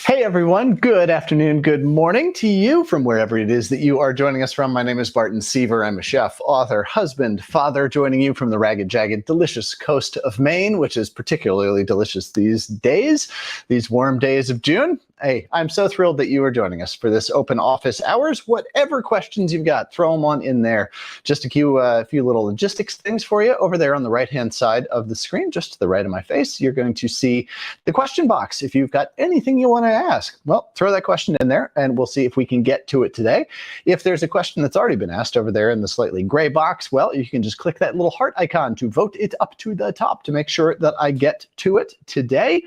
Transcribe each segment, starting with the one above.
Hey everyone, good afternoon, good morning to you from wherever it is that you are joining us from. My name is Barton Seaver. I'm a chef, author, husband, father, joining you from the ragged, jagged, delicious coast of Maine, which is particularly delicious these days, these warm days of June. Hey, I'm so thrilled that you are joining us for this open office hours. Whatever questions you've got, throw them on in there. Just a few little logistics things for you over there on the right-hand side of the screen, just to the right of my face. You're going to see the question box. If you've got anything you want to ask, well, throw that question in there and we'll see if we can get to it today. If there's a question that's already been asked over there in the slightly gray box, well, you can just click that little heart icon to vote it up to the top to make sure that I get to it today.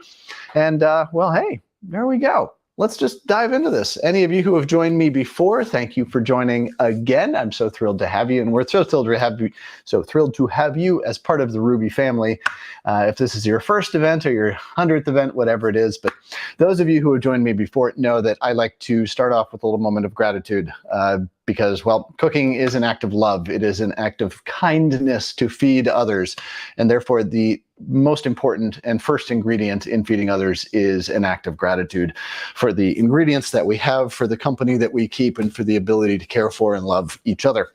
And well, hey, there we go. Let's just dive into this. Any of you who have joined me before, thank you for joining again. I'm so thrilled to have you, and we're so thrilled to have you as part of the Ruby family. If this is your first event or your 100th event, whatever it is, but those of you who have joined me before know that I like to start off with a little moment of gratitude. Because, well, cooking is an act of love. It is an act of kindness to feed others. And therefore, the most important and first ingredient in feeding others is an act of gratitude for the ingredients that we have, for the company that we keep, and for the ability to care for and love each other.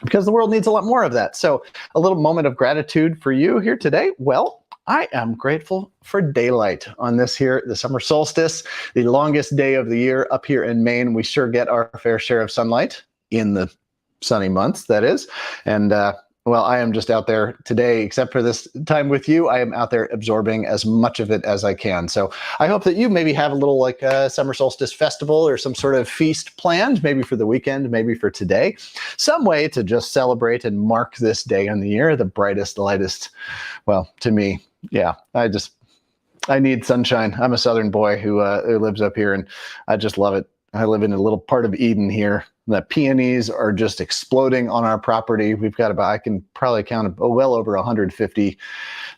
Because the world needs a lot more of that. So a little moment of gratitude for you here today. Well, I am grateful for daylight on this here, the summer solstice, the longest day of the year up here in Maine. We sure get our fair share of sunlight in the sunny months, that is. And well, I am just out there today, except for this time with you, I am out there absorbing as much of it as I can. So I hope that you maybe have a little like summer solstice festival or some sort of feast planned, maybe for the weekend, maybe for today. Some way to just celebrate and mark this day in the year, the brightest, the lightest. Well, to me, yeah, I need sunshine. I'm a Southern boy who lives up here, and I just love it. I live in a little part of Eden here. The peonies are just exploding on our property. We've got about, I can probably count well over 150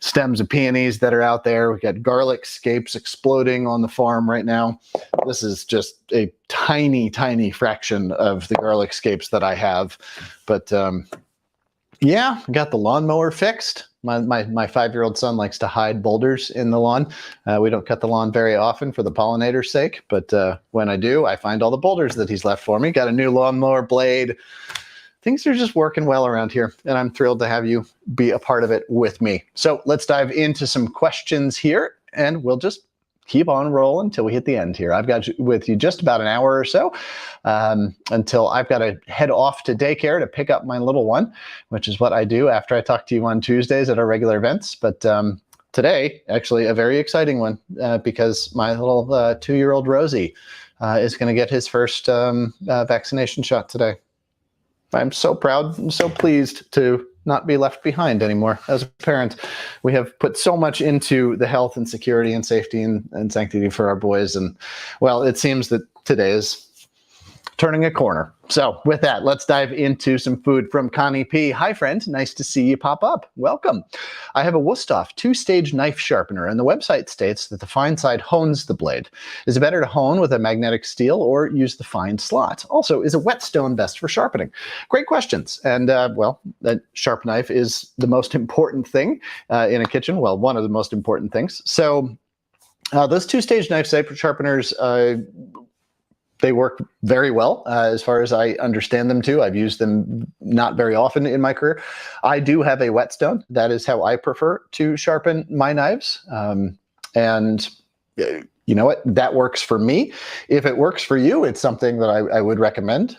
stems of peonies that are out there. We've got garlic scapes exploding on the farm right now. This is just a tiny, tiny fraction of the garlic scapes that I have. But yeah, got the lawnmower fixed. My 5-year-old son likes to hide boulders in the lawn. We don't cut the lawn very often for the pollinator's sake, but when I do, I find all the boulders that he's left for me. Got a new lawnmower blade. Things are just working well around here, and I'm thrilled to have you be a part of it with me. So let's dive into some questions here, and we'll just keep on rolling until we hit the end here. I've got with you just about an hour or so until I've got to head off to daycare to pick up my little one, which is what I do after I talk to you on Tuesdays at our regular events. But today, actually a very exciting one because my little 2-year-old Rosie is going to get his first vaccination shot today. I'm so proud and so pleased to not be left behind anymore. As a parent, we have put so much into the health and security and safety and sanctity for our boys. And well, it seems that today is turning a corner. So with that, let's dive into some food from Connie P. Hi, friend. Nice to see you pop up. Welcome. I have a Wusthof 2-stage knife sharpener, and the website states that the fine side hones the blade. Is it better to hone with a magnetic steel or use the fine slot? Also, is a whetstone best for sharpening? Great questions. And well, that sharp knife is the most important thing in a kitchen. Well, one of the most important things. So those 2-stage knife sharpeners, they work very well as far as I understand them too. I've used them not very often in my career. I do have a whetstone. That is how I prefer to sharpen my knives. And you know what? That works for me. If it works for you, it's something that I would recommend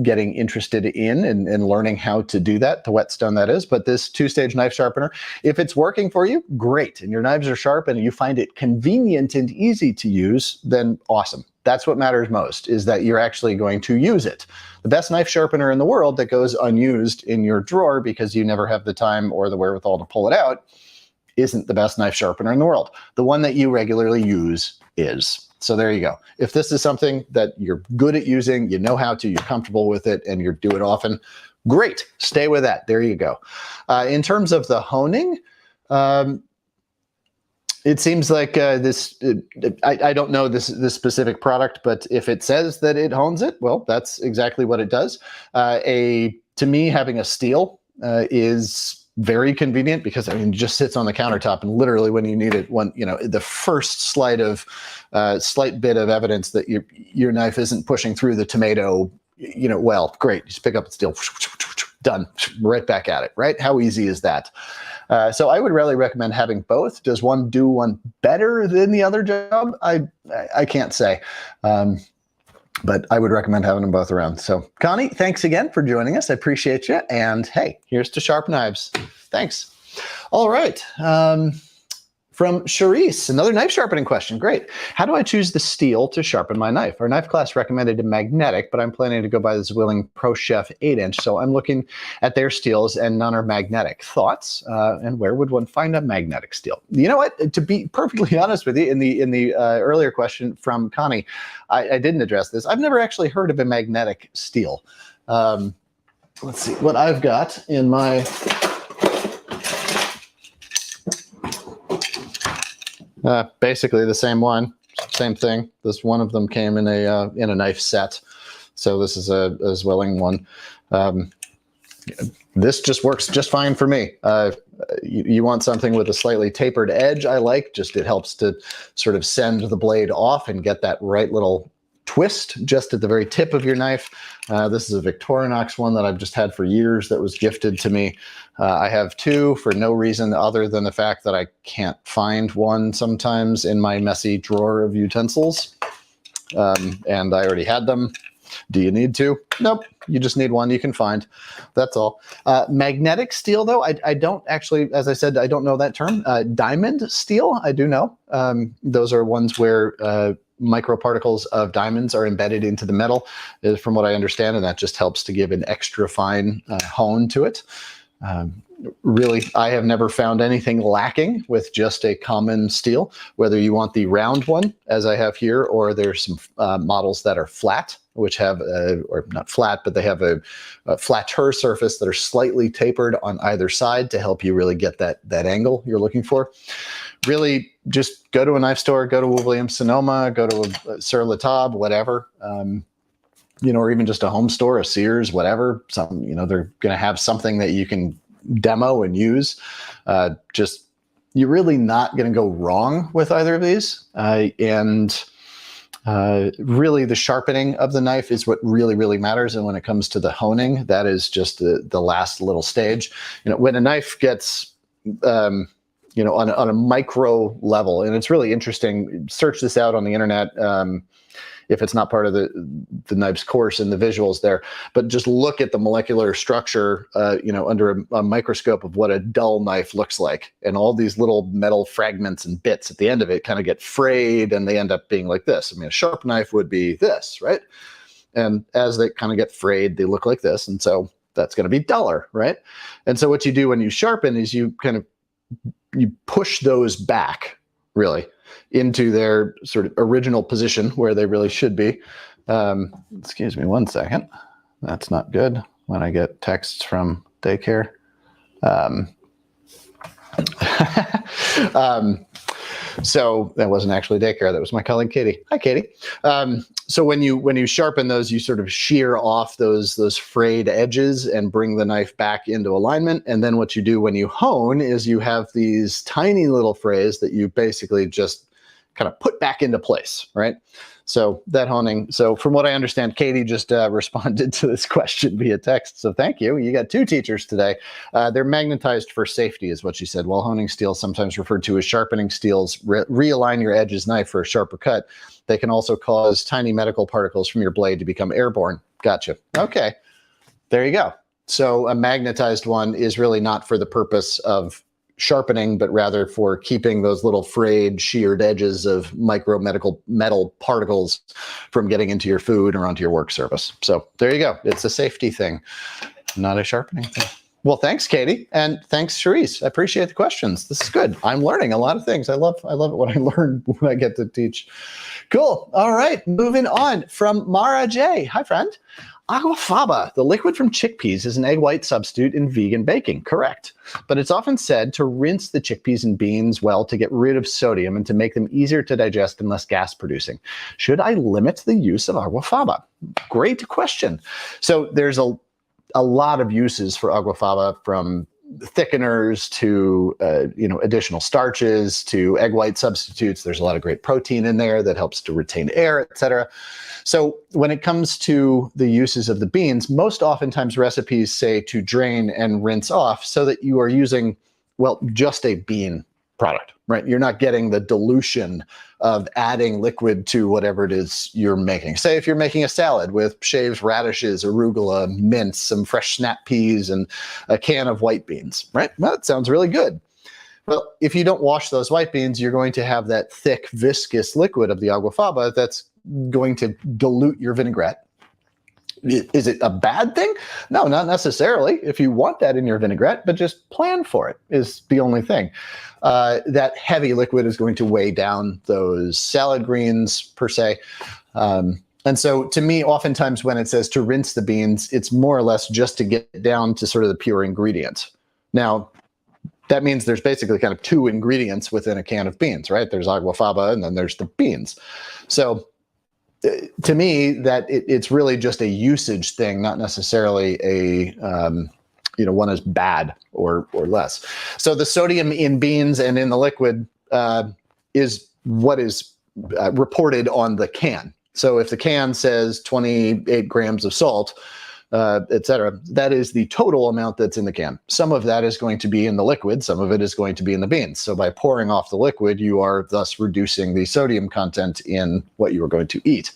getting interested in and learning how to do that, the whetstone that is. But this 2-stage knife sharpener, if it's working for you, great. And your knives are sharp and you find it convenient and easy to use, then awesome. That's what matters most, is that you're actually going to use it. The best knife sharpener in the world that goes unused in your drawer because you never have the time or the wherewithal to pull it out isn't the best knife sharpener in the world. The one that you regularly use is. So there you go. If this is something that you're good at using, you know how to, you're comfortable with it, and you do it often, great. Stay with that. There you go. In terms of the honing, It seems like I don't know this specific product, but if it says that it hones it, well, that's exactly what it does. To me, having a steel is very convenient because, I mean, it just sits on the countertop, and literally when you need it, the first slight bit of evidence that your knife isn't pushing through the tomato, well, great, just pick up the steel, done, right back at it, right? How easy is that? So I would really recommend having both. Does one do one better than the other job? I can't say. But I would recommend having them both around. So Connie, thanks again for joining us. I appreciate you. And hey, here's to sharp knives. Thanks. All right. From Charisse, another knife sharpening question. Great. How do I choose the steel to sharpen my knife? Our knife class recommended a magnetic, but I'm planning to go buy the Zwilling Pro Chef 8-inch. So I'm looking at their steels and none are magnetic. Thoughts? And where would one find a magnetic steel? You know what? To be perfectly honest with you, in the earlier question from Connie, I didn't address this. I've never actually heard of a magnetic steel. Let's see what I've got in my... basically the same one, same thing. This one of them came in a knife set, so this is a Zwilling one. This just works just fine for me. You want something with a slightly tapered edge. It helps to sort of send the blade off and get that right little twist just at the very tip of your knife. This is a Victorinox one that I've just had for years that was gifted to me. I have two for no reason other than the fact that I can't find one sometimes in my messy drawer of utensils. And I already had them. Do you need two? Nope. You just need one you can find. That's all. Magnetic steel, though, I don't actually, as I said, I don't know that term. Diamond steel, I do know. Those are ones where microparticles of diamonds are embedded into the metal, from what I understand, and that just helps to give an extra fine hone to it. Really, I have never found anything lacking with just a common steel, whether you want the round one, as I have here, or there's some models that are flat, which have, or not flat, but they have a flatter surface that are slightly tapered on either side to help you really get that angle you're looking for. Really, just go to a knife store, go to Williams-Sonoma, go to a Sur La Table, whatever, or even just a home store, a Sears, whatever. They're going to have something that you can demo and use. You're really not going to go wrong with either of these. Really, the sharpening of the knife is what really, really matters. And when it comes to the honing, that is just the last little stage. When a knife gets on a micro level, and it's really interesting. Search this out on the internet if it's not part of the knife's course and the visuals there. But just look at the molecular structure, under a microscope of what a dull knife looks like, and all these little metal fragments and bits at the end of it kind of get frayed, and they end up being like this. I mean, a sharp knife would be this, right? And as they kind of get frayed, they look like this, and so that's going to be duller, right? And so what you do when you sharpen is you push those back, really, into their sort of original position where they really should be. Excuse me one second. That's not good when I get texts from daycare. So that wasn't actually daycare. That was my colleague, Katie. Hi, Katie. So when you sharpen those, you sort of shear off those frayed edges and bring the knife back into alignment. And then what you do when you hone is you have these tiny little frays that you basically just kind of put back into place, right? So that honing. So from what I understand, Katie just responded to this question via text. So thank you. You got two teachers today. They're magnetized for safety is what she said. While honing steels, sometimes referred to as sharpening steels, realign your edge's knife for a sharper cut. They can also cause tiny medical particles from your blade to become airborne. Gotcha. Okay. There you go. So a magnetized one is really not for the purpose of sharpening, but rather for keeping those little frayed, sheared edges of metal particles from getting into your food or onto your work surface. So there you go. It's a safety thing, not a sharpening thing. Well, thanks, Katie, and thanks, Charisse. I appreciate the questions. This is good. I'm learning a lot of things. I love it when I learn when I get to teach. Cool. All right, moving on from Mara J. Hi, friend. Aquafaba, the liquid from chickpeas, is an egg white substitute in vegan baking. Correct. But it's often said to rinse the chickpeas and beans well to get rid of sodium and to make them easier to digest and less gas producing. Should I limit the use of aquafaba? Great question. So there's a lot of uses for aquafaba, from thickeners to additional starches to egg white substitutes. There's a lot of great protein in there that helps to retain air, etc. So when it comes to the uses of the beans, most oftentimes recipes say to drain and rinse off so that you are using, well, just a bean product, right? You're not getting the dilution of adding liquid to whatever it is you're making. Say if you're making a salad with shaved radishes, arugula, mince, some fresh snap peas, and a can of white beans, right? Well, that sounds really good. Well, if you don't wash those white beans, you're going to have that thick, viscous liquid of the aquafaba that's going to dilute your vinaigrette. Is it a bad thing? No, not necessarily. If you want that in your vinaigrette, but just plan for it is the only thing. That heavy liquid is going to weigh down those salad greens per se. And so to me, oftentimes when it says to rinse the beans, it's more or less just to get down to sort of the pure ingredients. Now, that means there's basically kind of two ingredients within a can of beans, right? There's aquafaba and then there's the beans. So to me, that it's really just a usage thing, not necessarily a one is bad or less. So the sodium in beans and in the liquid is what is reported on the can. So if the can says 28 grams of salt, etc., that is the total amount that's in the can. Some of that is going to be in the liquid, some of it is going to be in the beans. So by pouring off the liquid, you are thus reducing the sodium content in what you are going to eat.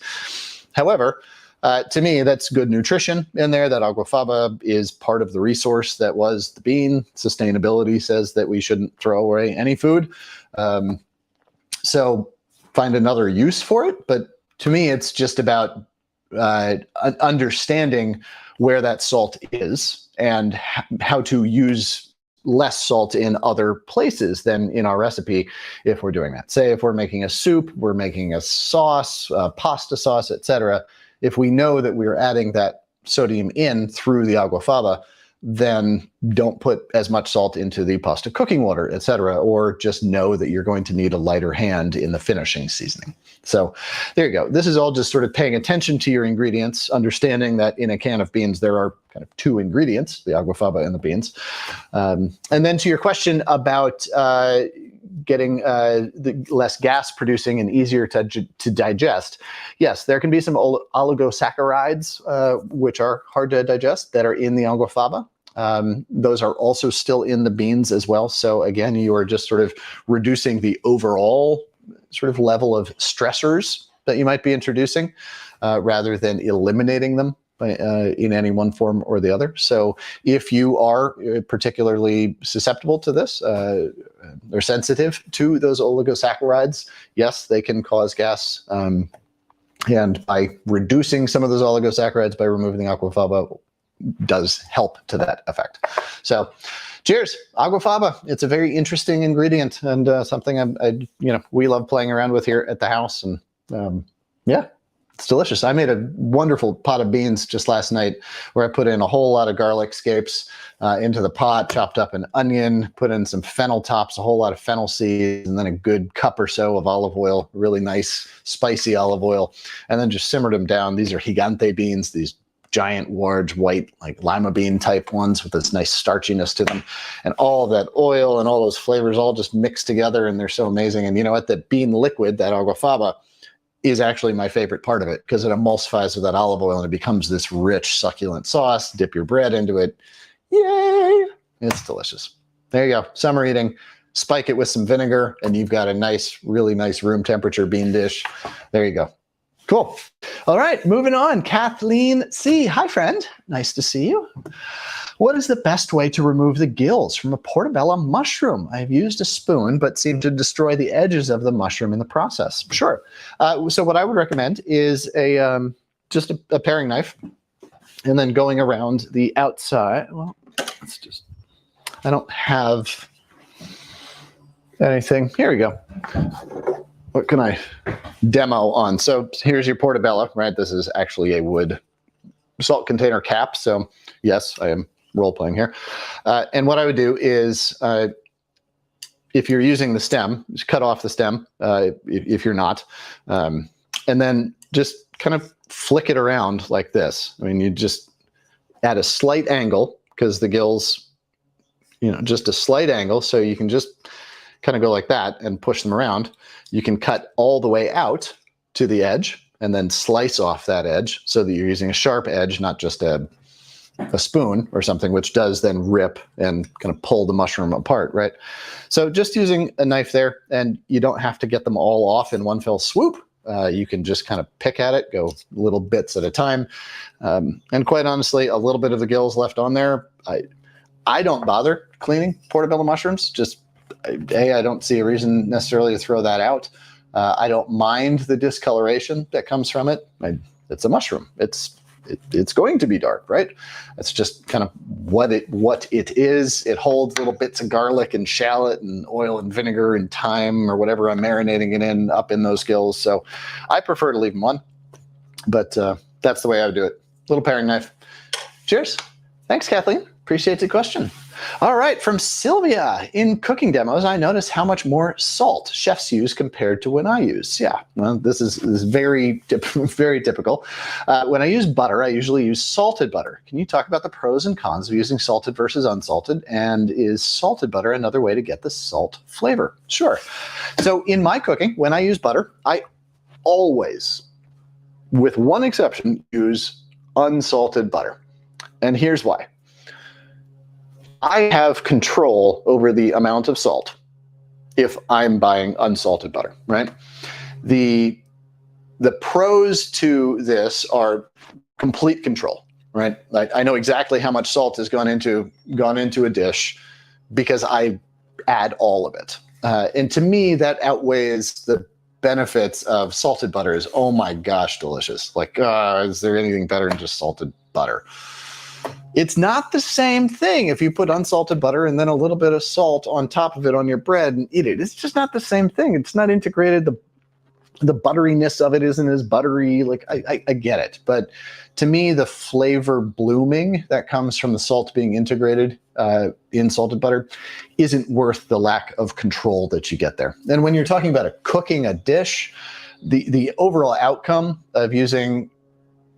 However, to me, that's good nutrition in there. That aquafaba is part of the resource that was the bean. Sustainability says that we shouldn't throw away any food. So find another use for it. But to me, it's just about understanding where that salt is and how to use less salt in other places than in our recipe if we're doing that. Say if we're making a soup, we're making a sauce, pasta sauce, etc. If we know that we're adding that sodium in through the aquafaba, then don't put as much salt into the pasta cooking water, etc., or just know that you're going to need a lighter hand in the finishing seasoning. So there you go. This is all just sort of paying attention to your ingredients, understanding that in a can of beans, there are kind of two ingredients, the aquafaba and the beans. And then to your question about getting the less gas producing and easier to digest, yes, there can be some oligosaccharides, which are hard to digest, that are in the aquafaba. Those are also still in the beans as well. So again, you are just sort of reducing the overall sort of level of stressors that you might be introducing rather than eliminating them in any one form or the other. So if you are particularly susceptible to this, or sensitive to those oligosaccharides, yes, they can cause gas. And by reducing some of those oligosaccharides, by removing the aquafaba, does help to that effect. So cheers, aquafaba. It's a very interesting ingredient and something we love playing around with here at the house. And yeah, it's delicious. I made a wonderful pot of beans just last night where I put in a whole lot of garlic scapes into the pot, chopped up an onion, put in some fennel tops, a whole lot of fennel seeds, and then a good cup or so of olive oil, really nice spicy olive oil, and then just simmered them down. These are gigante beans, these giant, large, white, like lima bean type ones with this nice starchiness to them. And all that oil and all those flavors all just mixed together, and they're so amazing. And you know what? The bean liquid, that aquafaba, is actually my favorite part of it because it emulsifies with that olive oil and it becomes this rich, succulent sauce. Dip your bread into it. Yay! It's delicious. There you go. Summer eating. Spike it with some vinegar, and you've got a nice, really nice room temperature bean dish. There you go. Cool. All right, moving on. Kathleen C. Hi, friend. Nice to see you. What is the best way to remove the gills from a portobello mushroom? I've used a spoon, but seem to destroy the edges of the mushroom in the process. Sure. So what I would recommend is just a paring knife, and then going around the outside. Well, let's just, I don't have anything. Here we go. What can I demo on? So here's your Portobello, right? This is actually a wood salt container cap. So yes, I am role playing here. And what I would do is, if you're using the stem, just cut off the stem, if you're not, and then just kind of flick it around like this. I mean, you just at a slight angle, because the gills, just a slight angle, so you can just kind of go like that and push them around. You can cut all the way out to the edge and then slice off that edge so that you're using a sharp edge, not just a spoon or something, which does then rip and kind of pull the mushroom apart, right? So just using a knife there, and you don't have to get them all off in one fell swoop. You can just kind of pick at it, go little bits at a time. And quite honestly, a little bit of the gills left on there, I don't bother cleaning Portobello mushrooms. Just, I don't see a reason necessarily to throw that out. I don't mind the discoloration that comes from it. It's a mushroom. It's going to be dark, right? It's just kind of what it is. It holds little bits of garlic and shallot and oil and vinegar and thyme or whatever I'm marinating it in up in those gills. So I prefer to leave them on, but that's the way I would do it. Little paring knife. Cheers. Thanks, Kathleen. Appreciate the question. All right, from Sylvia. In cooking demos, I notice how much more salt chefs use compared to when I use. Yeah, well, this is very typical. When I use butter, I usually use salted butter. Can you talk about the pros and cons of using salted versus unsalted? And is salted butter another way to get the salt flavor? Sure. So in my cooking, when I use butter, I always, with one exception, use unsalted butter. And here's why. I have control over the amount of salt if I'm buying unsalted butter, right? The pros to this are complete control, right? Like I know exactly how much salt has gone into a dish because I add all of it. And to me, that outweighs the benefits of salted butter. Is, oh my gosh, delicious. Like, is there anything better than just salted butter? It's not the same thing if you put unsalted butter and then a little bit of salt on top of it on your bread and eat it. It's just not the same thing. It's not integrated. The butteriness of it isn't as buttery. Like I get it. But to me, the flavor blooming that comes from the salt being integrated in salted butter isn't worth the lack of control that you get there. And when you're talking about cooking a dish, the overall outcome of using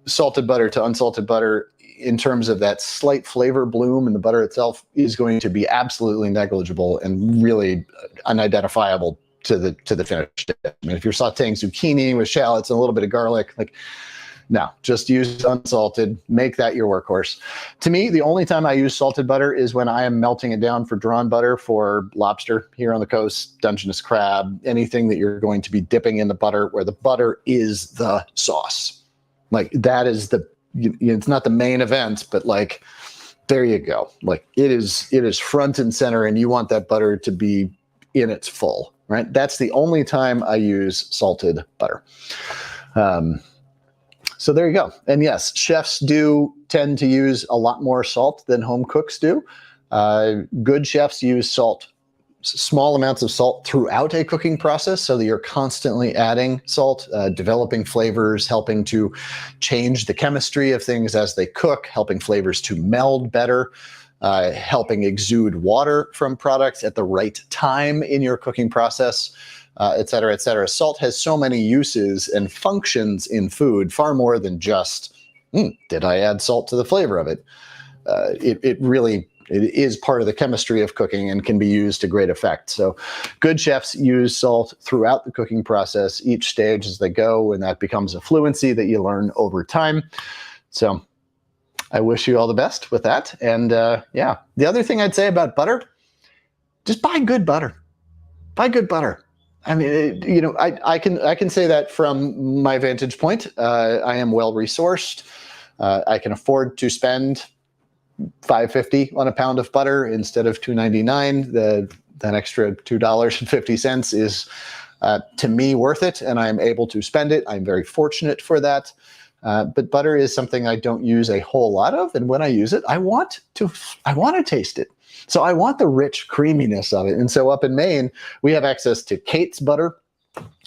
salted butter to unsalted butter in terms of that slight flavor bloom in the butter itself is going to be absolutely negligible and really unidentifiable to the finished dish. I mean, if you're sauteing zucchini with shallots and a little bit of garlic, like, no, just use unsalted, make that your workhorse. To me, the only time I use salted butter is when I am melting it down for drawn butter for lobster here on the coast, Dungeness crab, anything that you're going to be dipping in the butter where the butter is the sauce. Like that is it's not the main event, but like, there you go. Like it is front and center and you want that butter to be in its full, right? That's the only time I use salted butter. So there you go. And yes, chefs do tend to use a lot more salt than home cooks do. Good chefs use salt, small amounts of salt throughout a cooking process so that you're constantly adding salt, developing flavors, helping to change the chemistry of things as they cook, helping flavors to meld better, helping exude water from products at the right time in your cooking process, et cetera, et cetera. Salt has so many uses and functions in food, far more than just, did I add salt to the flavor of it? It is part of the chemistry of cooking and can be used to great effect. So good chefs use salt throughout the cooking process, each stage as they go, and that becomes a fluency that you learn over time. So I wish you all the best with that. And yeah, the other thing I'd say about butter, just buy good butter. Buy good butter. I mean, I can say that from my vantage point. I am well resourced. I can afford to spend $5.50 on a pound of butter instead of $2.99. That extra $2.50 is to me worth it, and I'm able to spend it. I'm very fortunate for that. But butter is something I don't use a whole lot of, and when I use it, I want to taste it. So I want the rich creaminess of it. And so up in Maine, we have access to Kate's butter,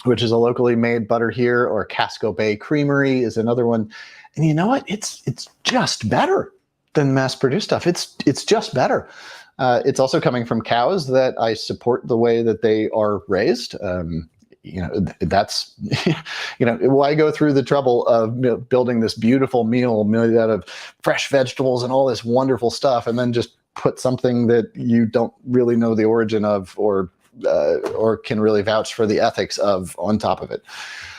which is a locally made butter here, or Casco Bay Creamery is another one. And you know what? It's just better than mass-produced stuff. It's just better. It's also coming from cows that I support the way that they are raised. That's, why go through the trouble of building this beautiful meal made out of fresh vegetables and all this wonderful stuff, and then just put something that you don't really know the origin of or can really vouch for the ethics of on top of it.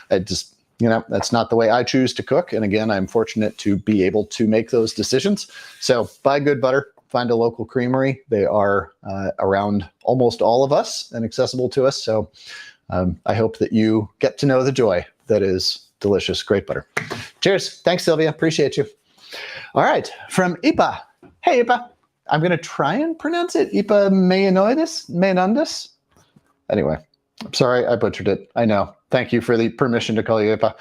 That's not the way I choose to cook. And again, I'm fortunate to be able to make those decisions. So buy good butter, find a local creamery. They are around almost all of us and accessible to us. So I hope that you get to know the joy that is delicious, great butter. Cheers. Thanks, Sylvia. Appreciate you. All right. From Ipa. Hey, Ipa. I'm going to try and pronounce it. Ipa Mayonundis. Anyway, I'm sorry I butchered it. I know. Thank you for the permission to call you Ipa.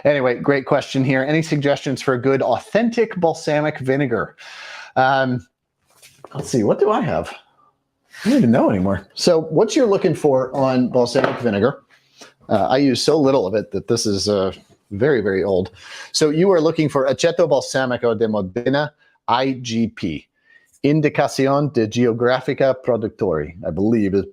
Anyway, great question here. Any suggestions for a good, authentic balsamic vinegar? Let's see. What do I have? I don't even know anymore. So what you're looking for on balsamic vinegar, I use so little of it that this is very, very old. So you are looking for Aceto Balsamico de Modena, IGP. Indicación de Geográfica Productori, I believe is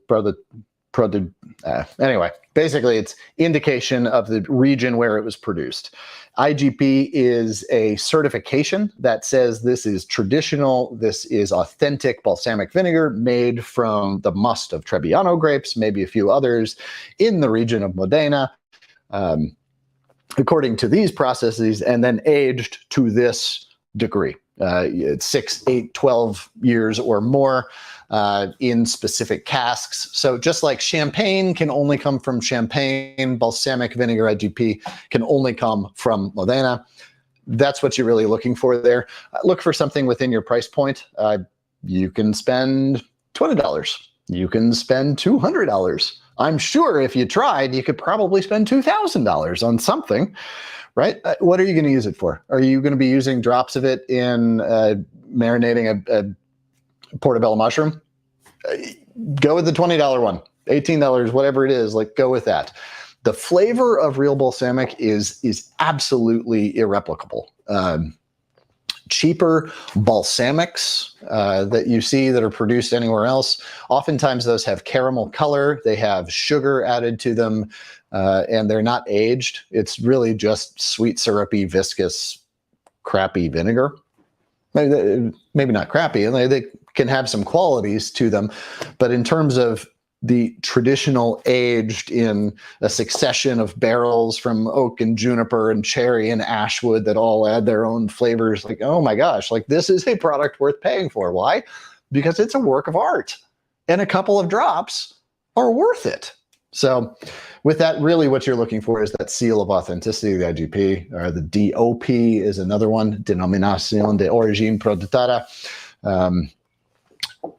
anyway, basically it's indication of the region where it was produced. IGP is a certification that says this is traditional, this is authentic balsamic vinegar made from the must of Trebbiano grapes, maybe a few others in the region of Modena, according to these processes, and then aged to this degree. 6, 8, 12 years or more in specific casks. So just like champagne can only come from Champagne, balsamic vinegar IGP can only come from Modena. That's what you're really looking for there. Look for something within your price point. You can spend $20. You can spend $200. I'm sure if you tried, you could probably spend $2,000 on something. Right? What are you going to use it for? Are you going to be using drops of it in marinating a portobello mushroom? Go with the $20 one, $18, whatever it is, like go with that. The flavor of real balsamic is absolutely irreplicable. Cheaper balsamics that you see that are produced anywhere else, oftentimes those have caramel color, they have sugar added to them, and they're not aged. It's really just sweet, syrupy, viscous, crappy vinegar. Maybe not crappy, they can have some qualities to them, but in terms of the traditional aged in a succession of barrels from oak and juniper and cherry and ashwood that all add their own flavors, like, oh my gosh, like this is a product worth paying for. Why? Because it's a work of art and a couple of drops are worth it. So with that, really what you're looking for is that seal of authenticity, the IGP, or the DOP is another one, Denominación de Origen Productada,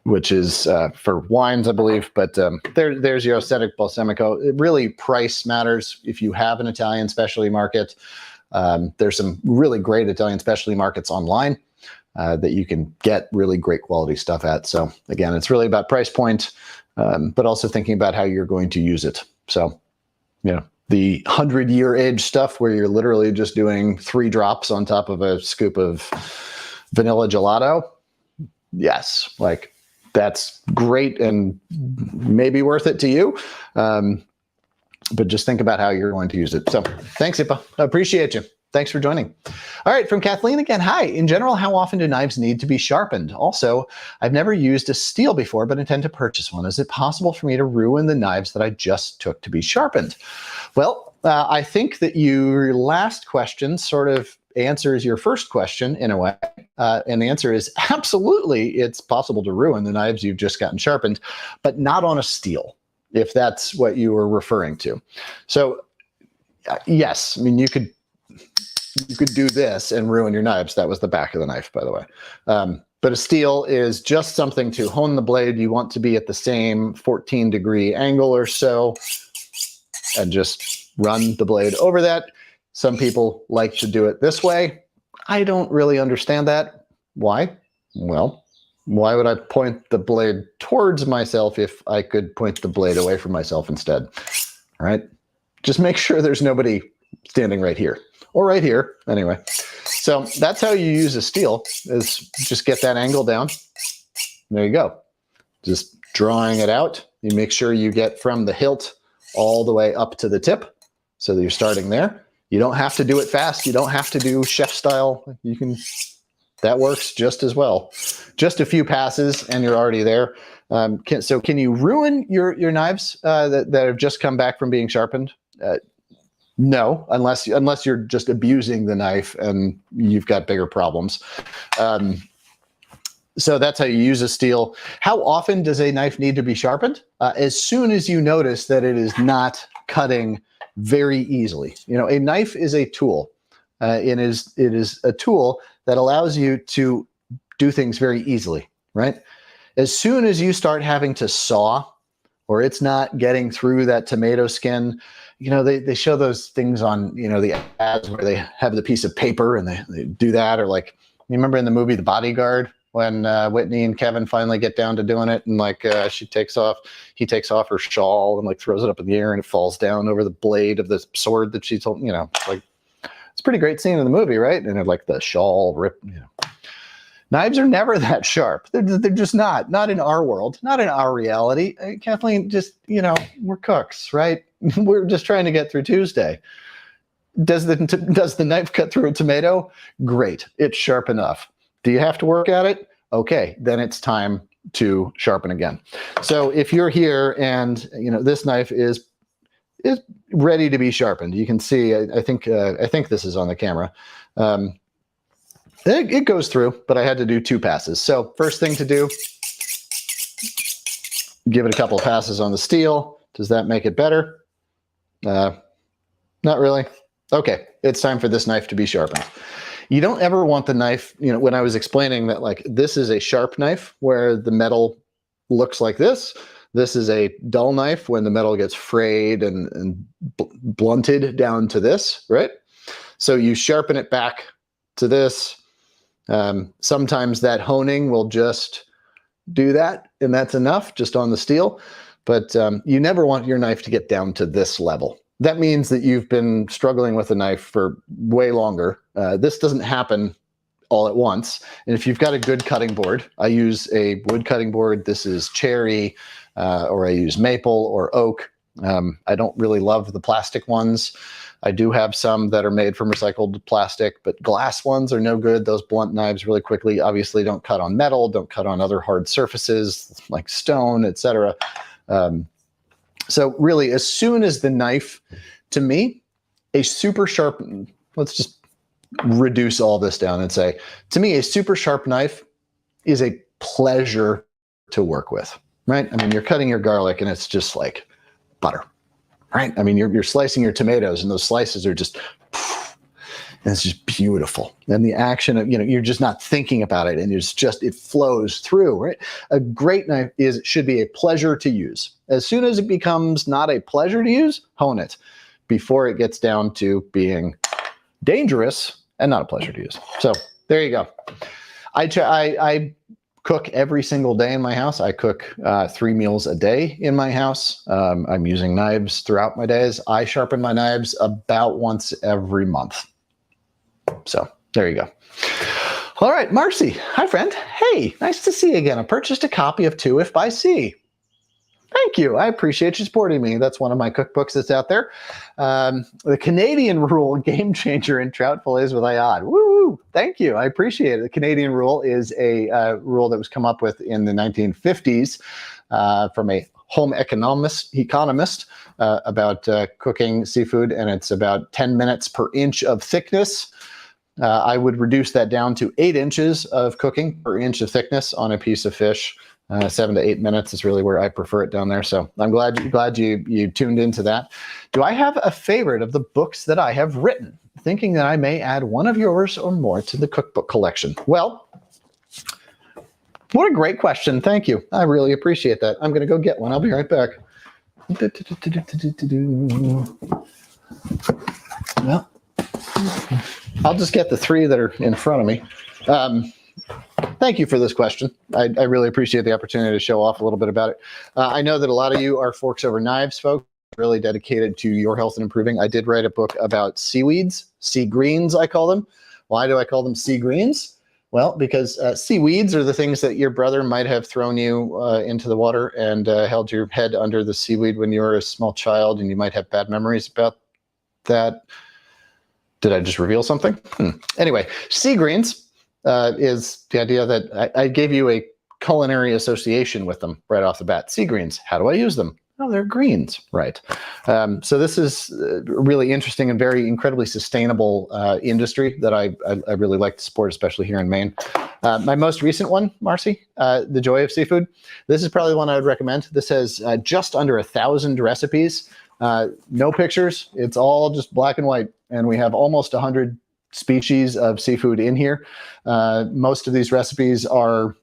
which is for wines, I believe, but there's your authentic balsamico. Really, price matters. If you have an Italian specialty market, there's some really great Italian specialty markets online that you can get really great quality stuff at. So again, it's really about price point, but also thinking about how you're going to use it. So, the 100-year age stuff where you're literally just doing 3 drops on top of a scoop of vanilla gelato, yes, like that's great and maybe worth it to you. But just think about how you're going to use it. So thanks, Ipa. I appreciate you. Thanks for joining. All right, from Kathleen again. Hi. In general, how often do knives need to be sharpened? Also, I've never used a steel before, but intend to purchase one. Is it possible for me to ruin the knives that I just took to be sharpened? Well, I think that your last question sort of answers your first question in a way. And the answer is absolutely, it's possible to ruin the knives you've just gotten sharpened, but not on a steel, if that's what you were referring to. So yes, I mean, you could do this and ruin your knives. That was the back of the knife, by the way. But a steel is just something to hone the blade. You want to be at the same 14-degree angle or so, and just run the blade over that. Some people like to do it this way. I don't really understand that. Why? Well, why would I point the blade towards myself if I could point the blade away from myself instead? All right? Just make sure there's nobody standing right here or right here. Anyway, so that's how you use a steel, is just get that angle down. There you go. Just drawing it out. You make sure you get from the hilt all the way up to the tip so that you're starting there. You don't have to do it fast. You don't have to do chef style. You can, that works just as well. Just a few passes and you're already there. So can you ruin your knives that have just come back from being sharpened? No, unless you're just abusing the knife and you've got bigger problems. So that's how you use a steel. How often does a knife need to be sharpened? As soon as you notice that it is not cutting very easily. You know, a knife is a tool. It is a tool that allows you to do things very easily, right? As soon as you start having to saw, or it's not getting through that tomato skin, you know, they show those things on, you know, the ads where they have the piece of paper and they do that. Or like, you remember in the movie The Bodyguard, when Whitney and Kevin finally get down to doing it, and like he takes off her shawl and like throws it up in the air and it falls down over the blade of the sword that she's holding, you know, like it's a pretty great scene in the movie, right? And it, like the shawl rip, you know. Knives are never that sharp. They're just not in our world, not in our reality. Kathleen, just, you know, we're cooks, right? We're just trying to get through Tuesday. Does the knife cut through a tomato? Great, it's sharp enough. Do you have to work at it? Okay, then it's time to sharpen again. So if you're here and, you know, this knife is ready to be sharpened, you can see, I think this is on the camera. It goes through, but I had to do 2 passes. So first thing to do, give it a couple of passes on the steel. Does that make it better? Not really. Okay, it's time for this knife to be sharpened. You don't ever want the knife, you know, when I was explaining that, like, this is a sharp knife where the metal looks like this. This is a dull knife when the metal gets frayed and blunted down to this, right? So you sharpen it back to this. Sometimes that honing will just do that, and that's enough just on the steel. But you never want your knife to get down to this level. That means that you've been struggling with a knife for way longer. This doesn't happen all at once. And if you've got a good cutting board, I use a wood cutting board. This is cherry, or I use maple or oak. I don't really love the plastic ones. I do have some that are made from recycled plastic, but glass ones are no good. Those blunt knives really quickly obviously don't cut on metal, don't cut on other hard surfaces like stone, etc. So really, as soon as the knife, to me, a super sharp, let's just reduce all this down and say, to me, a super sharp knife is a pleasure to work with, right? I mean, you're cutting your garlic and it's just like butter, right? I mean, you're slicing your tomatoes and those slices are just, and it's just beautiful. And the action of, you know, you're just not thinking about it and it's just, it flows through, right? A great knife should be a pleasure to use. As soon as it becomes not a pleasure to use, hone it before it gets down to being dangerous and not a pleasure to use. So there you go. I cook every single day in my house. I cook 3 meals a day in my house. I'm using knives throughout my days. I sharpen my knives about once every month. So there you go. All right, Marcy. Hi, friend. Hey, nice to see you again. I purchased a copy of 2 If by Sea. Thank you. I appreciate you supporting me. That's one of my cookbooks that's out there. The Canadian Rule, Game Changer in Trout Fillets with Iod. Woo! Thank you. I appreciate it. The Canadian Rule is a rule that was come up with in the 1950s from a home economist about cooking seafood, and it's about 10 minutes per inch of thickness. I would reduce that down to 8 inches of cooking per inch of thickness on a piece of fish. 7 to 8 minutes is really where I prefer it down there. So I'm glad you tuned into that. Do I have a favorite of the books that I have written? Thinking that I may add one of yours or more to the cookbook collection. Well, what a great question. Thank you. I really appreciate that. I'm going to go get one. I'll be right back. Well, I'll just get the 3 that are in front of me. Thank you for this question. I really appreciate the opportunity to show off a little bit about it. I know that a lot of you are forks over knives folks, really dedicated to your health and improving. I did write a book about seaweeds, sea greens, I call them. Why do I call them sea greens? Well, because seaweeds are the things that your brother might have thrown you into the water and held your head under the seaweed when you were a small child, and you might have bad memories about that. Did I just reveal something? Anyway, sea greens is the idea that I gave you a culinary association with them right off the bat. Sea greens, how do I use them? Oh, they're greens, right? So this is a really interesting and very incredibly sustainable industry that I really like to support, especially here in Maine. My most recent one, Marcy, The Joy of Seafood. This is probably the one I would recommend. This has just under 1,000 recipes, no pictures. It's all just black and white, and we have almost 100 species of seafood in here. Most of these recipes are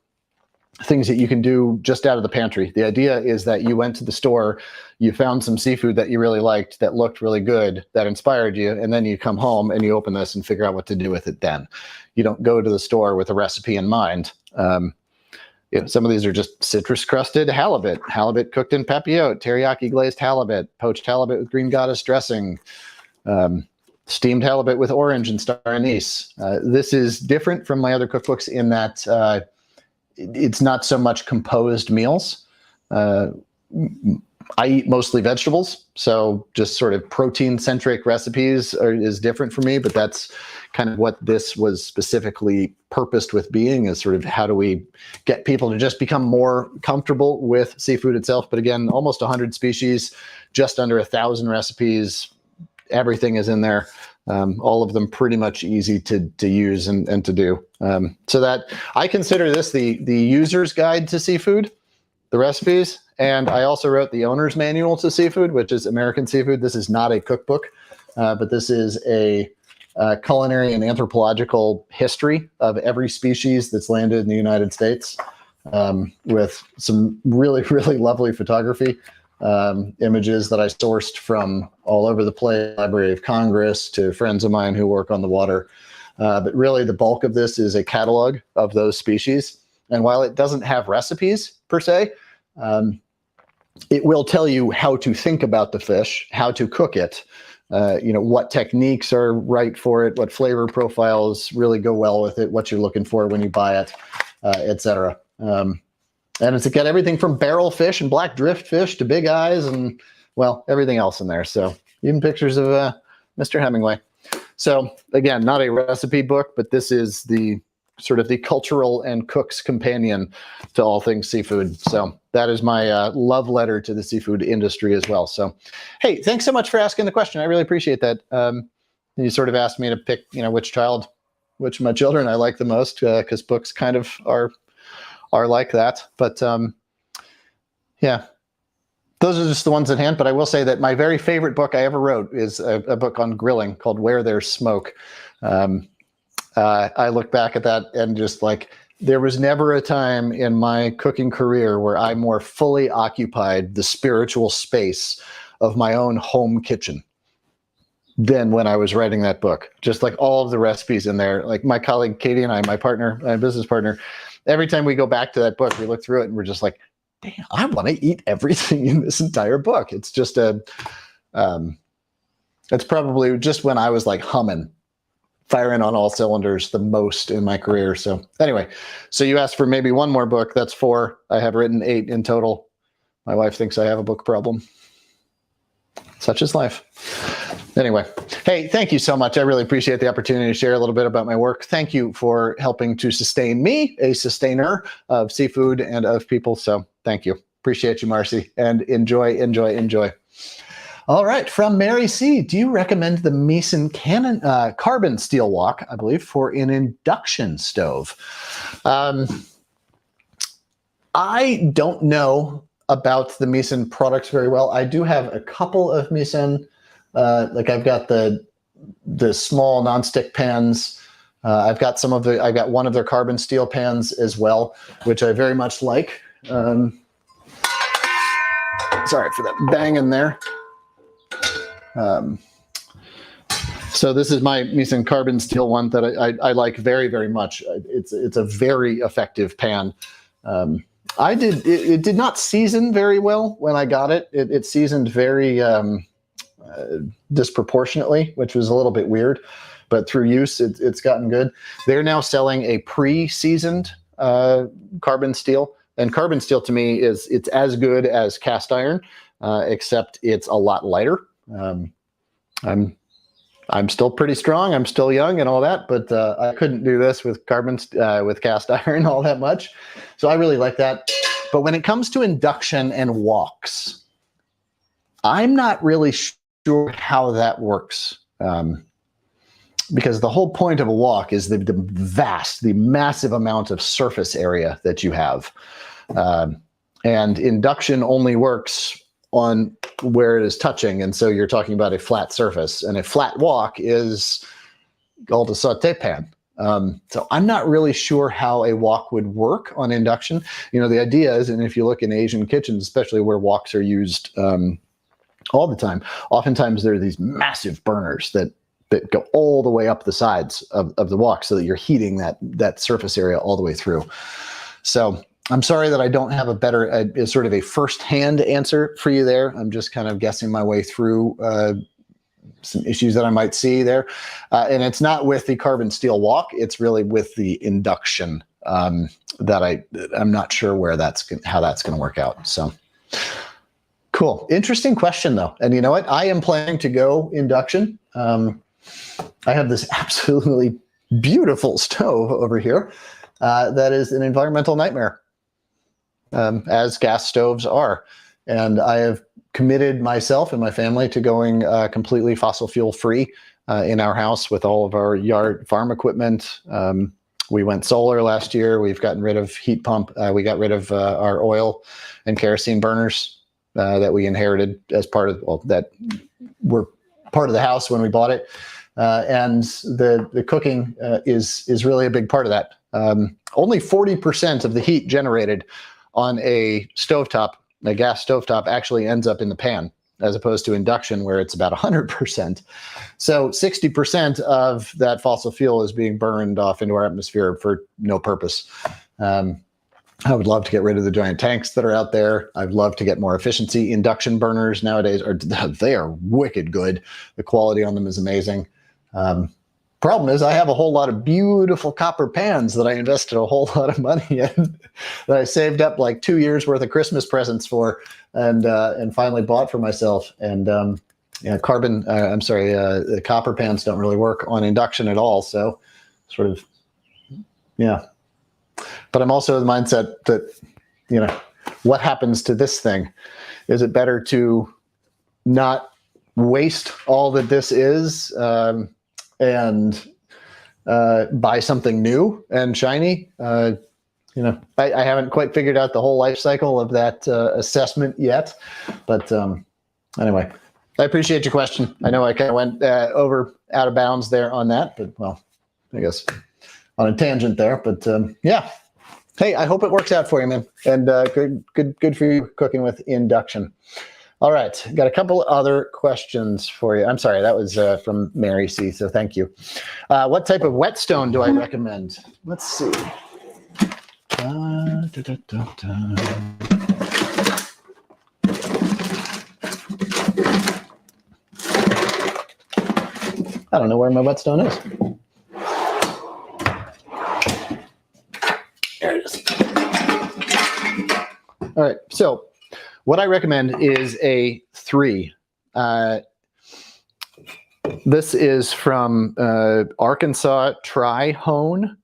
things that you can do just out of the pantry. The idea is that you went to the store, you found some seafood that you really liked, that looked really good, that inspired you, and then you come home and you open this and figure out what to do with it then. You don't go to the store with a recipe in mind. Some of these are just citrus-crusted halibut cooked in papillote, teriyaki glazed halibut, poached halibut with green goddess dressing, steamed halibut with orange and star anise. This is different from my other cookbooks in that it's not so much composed meals. I eat mostly vegetables, so just sort of protein-centric recipes is different for me, but that's kind of what this was specifically purposed with being, is sort of how do we get people to just become more comfortable with seafood itself. But again, almost 100 species, just under 1,000 recipes, everything is in there. All of them pretty much easy to use and to do. So that I consider this the user's guide to seafood, the recipes, and I also wrote the owner's manual to seafood, which is American seafood. This is not a cookbook, but this is a culinary and anthropological history of every species that's landed in the United States, with some really, really lovely photography. Images that I sourced from all over the place, Library of Congress to friends of mine who work on the water. But really the bulk of this is a catalog of those species. And while it doesn't have recipes per se, it will tell you how to think about the fish, how to cook it, what techniques are right for it, what flavor profiles really go well with it, what you're looking for when you buy it, etc. And it's got everything from barrel fish and black drift fish to big eyes and, well, everything else in there. So even pictures of Mr. Hemingway. So again, not a recipe book, but this is the sort of the cultural and cook's companion to all things seafood. So that is my love letter to the seafood industry as well. So, hey, thanks so much for asking the question. I really appreciate that. You sort of asked me to pick, which of my children I like the most, because books kind of are like that. But yeah, those are just the ones at hand. But I will say that my very favorite book I ever wrote is a book on grilling called Where There's Smoke. I look back at that and just there was never a time in my cooking career where I more fully occupied the spiritual space of my own home kitchen than when I was writing that book. Just all of the recipes in there, my colleague Katie and I, my business partner, every time we go back to that book, we look through it and we're just like, damn, I want to eat everything in this entire book. It's just it's probably just when I was humming, firing on all cylinders the most in my career. So anyway, so you asked for maybe one more book. That's 4. I have written 8 in total. My wife thinks I have a book problem. Such is life. Anyway, hey, thank you so much. I really appreciate the opportunity to share a little bit about my work. Thank you for helping to sustain me, a sustainer of seafood and of people. So thank you. Appreciate you, Marcy. And enjoy, enjoy, enjoy. All right, from Mary C. Do you recommend the Meson carbon steel wok, I believe, for an induction stove? I don't know about the Meson products very well. I do have a couple of Meson. I've got the small nonstick pans. I've got one of their carbon steel pans as well, which I very much like. Sorry for that bang in there. So this is my Misan carbon steel one that I like very, very much. It's a very effective pan. It did not season very well when I got it. It seasoned very disproportionately, which was a little bit weird. But through use, it's gotten good. They're now selling a pre-seasoned carbon steel. And carbon steel to me it's as good as cast iron, except it's a lot lighter. I'm still pretty strong. I'm still young and all that, but I couldn't do this with with cast iron all that much. So I really like that. But when it comes to induction and woks, I'm not really sure how that works. Because the whole point of a wok is the massive amount of surface area that you have. And induction only works on where it is touching. And so you're talking about a flat surface, and a flat wok is called a saute pan. So I'm not really sure how a wok would work on induction. You know, the idea is, and if you look in Asian kitchens, especially where woks are used all the time, oftentimes there are these massive burners that go all the way up the sides of the wok so that you're heating that surface area all the way through. So I'm sorry that I don't have a better, sort of a first-hand answer for you there. I'm just kind of guessing my way through some issues that I might see there. And it's not with the carbon steel wok, it's really with the induction that I'm not sure how that's going to work out. So cool. Interesting question, though. And you know what? I am planning to go induction. I have this absolutely beautiful stove over here that is an environmental nightmare, as gas stoves are. And I have committed myself and my family to going completely fossil fuel free in our house with all of our yard farm equipment. We went solar last year. We've gotten rid of heat pump. We got rid of our oil and kerosene burners that we inherited as part of, well, that were part of the house when we bought it. And the cooking is really a big part of that. Only 40% of the heat generated on a stovetop, a gas stovetop, actually ends up in the pan, as opposed to induction where it's about 100%. So 60% of that fossil fuel is being burned off into our atmosphere for no purpose. I would love to get rid of the giant tanks that are out there. I'd love to get more efficiency. Induction burners nowadays they are wicked good. The quality on them is amazing. Problem is I have a whole lot of beautiful copper pans that I invested a whole lot of money in that I saved up like 2 years worth of Christmas presents for and finally bought for myself. And the copper pans don't really work on induction at all. So sort of, yeah. But I'm also of the mindset that, you know, what happens to this thing? Is it better to not waste all that this is and buy something new and shiny? You know, I haven't quite figured out the whole life cycle of that assessment yet. But anyway, I appreciate your question. I know I kind of went out of bounds there on that, but well, I guess on a tangent there. But yeah. Hey, I hope it works out for you, man. And good for you cooking with induction. All right, got a couple other questions for you. I'm sorry, that was from Mary C. So thank you. What type of whetstone do I recommend? Let's see. I don't know where my whetstone is. There it is. All right, so what I recommend is a 3. This is from Arkansas Tri-Hone,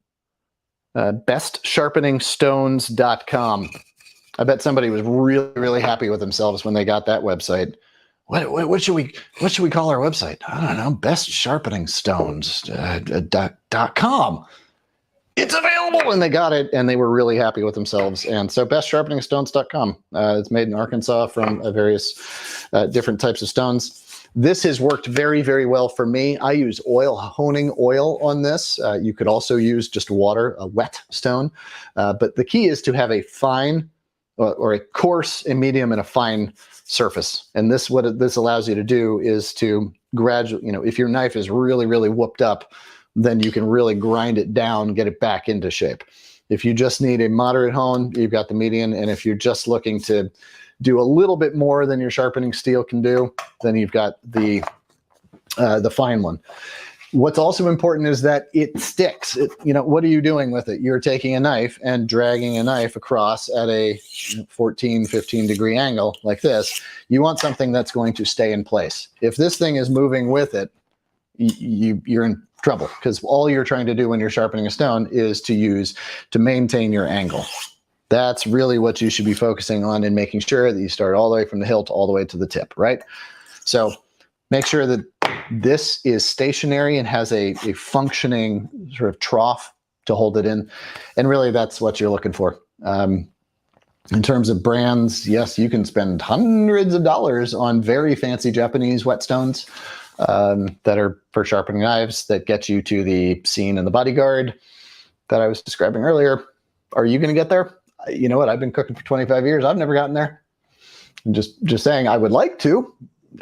bestsharpeningstones.com. I bet somebody was really, really happy with themselves when they got that website. What should we call our website? I don't know, bestsharpeningstones.com. It's available when they got it, and they were really happy with themselves. And so bestsharpeningstones.com. It's made in Arkansas from various different types of stones. This has worked very, very well for me. I use honing oil on this. You could also use just water, a wet stone. But the key is to have a fine or a coarse, a medium, and a fine surface. And what this allows you to do is to gradually, if your knife is really, really whooped up, then you can really grind it down, get it back into shape. If you just need a moderate hone, you've got the median. And if you're just looking to do a little bit more than your sharpening steel can do, then you've got the fine one. What's also important is that it sticks. What are you doing with it? You're taking a knife and dragging a knife across at a 14, 15 degree angle like this. You want something that's going to stay in place. If this thing is moving with it, you're in trouble, because all you're trying to do when you're sharpening a stone is to maintain your angle. That's really what you should be focusing on, and making sure that you start all the way from the hilt all the way to the tip, right? So make sure that this is stationary and has a functioning sort of trough to hold it in. And really that's what you're looking for. In terms of brands, yes, you can spend hundreds of dollars on very fancy Japanese whetstones that are for sharpening knives that get you to the scene and the bodyguard that I was describing earlier. Are you going to get there? You know what? I've been cooking for 25 years. I've never gotten there. I'm just saying I would like to.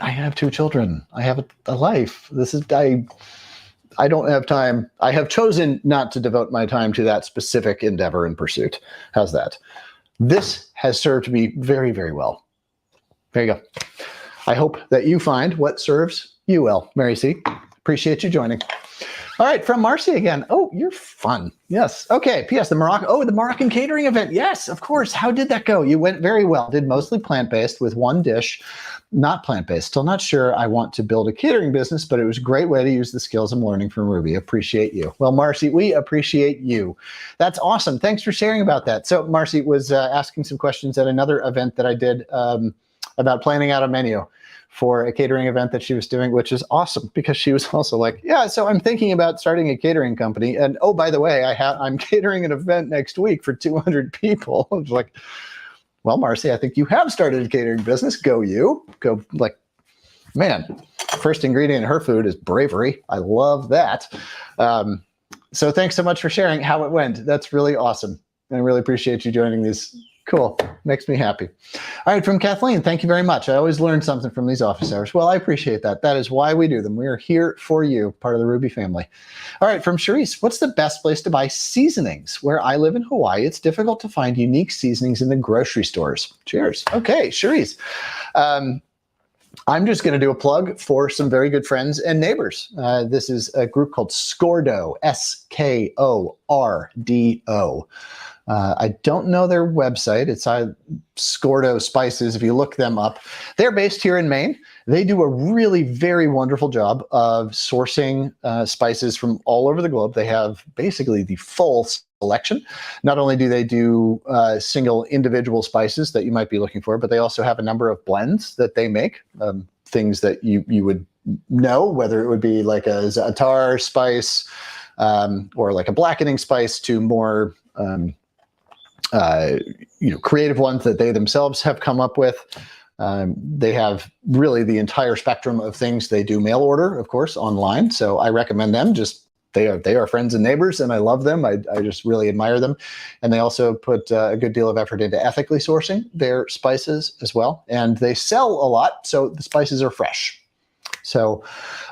I have 2 children. I have a life. I don't have time. I have chosen not to devote my time to that specific endeavor and pursuit. How's that? This has served me very, very well. There you go. I hope that you find what serves you well. Mary C., appreciate you joining. All right, from Marcy again. Oh, you're fun. Yes. Okay. P.S. the Moroccan catering event. Yes, of course. How did that go? You went very well. Did mostly plant-based with one dish, not plant-based. Still not sure I want to build a catering business, but it was a great way to use the skills I'm learning from Ruby. Appreciate you. Well, Marcy, we appreciate you. That's awesome. Thanks for sharing about that. So Marcy was asking some questions at another event that I did about planning out a menu for a catering event that she was doing, which is awesome, because she was also like, yeah, so I'm thinking about starting a catering company. And oh, by the way, I'm catering an event next week for 200 people. I was like, well, Marcy, I think you have started a catering business. Go you. Go, like, man, first ingredient in her food is bravery. I love that. So thanks so much for sharing how it went. That's really awesome. I really appreciate you joining these. Cool. Makes me happy. All right, from Kathleen, thank you very much. I always learn something from these office hours. Well, I appreciate that. That is why we do them. We are here for you, part of the Ruby family. All right, from Charisse, what's the best place to buy seasonings? Where I live in Hawaii, it's difficult to find unique seasonings in the grocery stores. Cheers. Okay, Charisse. I'm just going to do a plug for some very good friends and neighbors. This is a group called Skordo, Skordo. I don't know their website. It's Skordo Spices. If you look them up, they're based here in Maine. They do a really very wonderful job of sourcing spices from all over the globe. They have basically the full selection. Not only do they do single individual spices that you might be looking for, but they also have a number of blends that they make, things that you would know, whether it would be like a za'atar spice or like a blackening spice, to more creative ones that they themselves have come up with. They have really the entire spectrum of things. They do mail order, of course, online. So I recommend them. They are friends and neighbors, and I love them. I just really admire them. And they also put a good deal of effort into ethically sourcing their spices as well. And they sell a lot, so the spices are fresh. So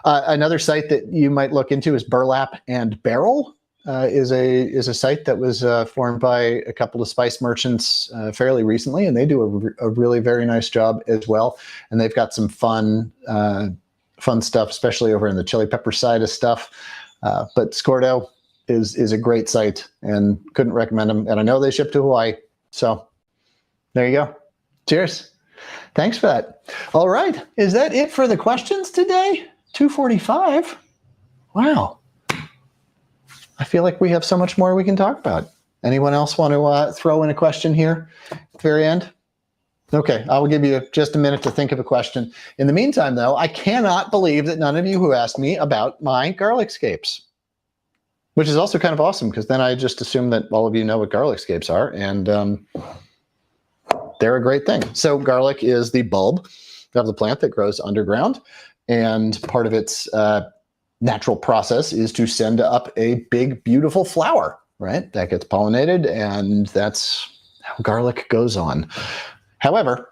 another site that you might look into is Burlap and Barrel. Is a site that was formed by a couple of spice merchants fairly recently, and they do a really very nice job as well. And they've got some fun stuff, especially over in the chili pepper side of stuff. But Skordo is a great site, and couldn't recommend them. And I know they ship to Hawaii, so there you go. Cheers. Thanks for that. All right, is that it for the questions today? 2:45. Wow. I feel like we have so much more we can talk about. Anyone else want to throw in a question here at the very end? Okay, I will give you just a minute to think of a question. In the meantime, though, I cannot believe that none of you who asked me about my garlic scapes, which is also kind of awesome, because then I just assume that all of you know what garlic scapes are, and they're a great thing. So garlic is the bulb of the plant that grows underground, and part of its natural process is to send up a big, beautiful flower, right? That gets pollinated, and that's how garlic goes on. However,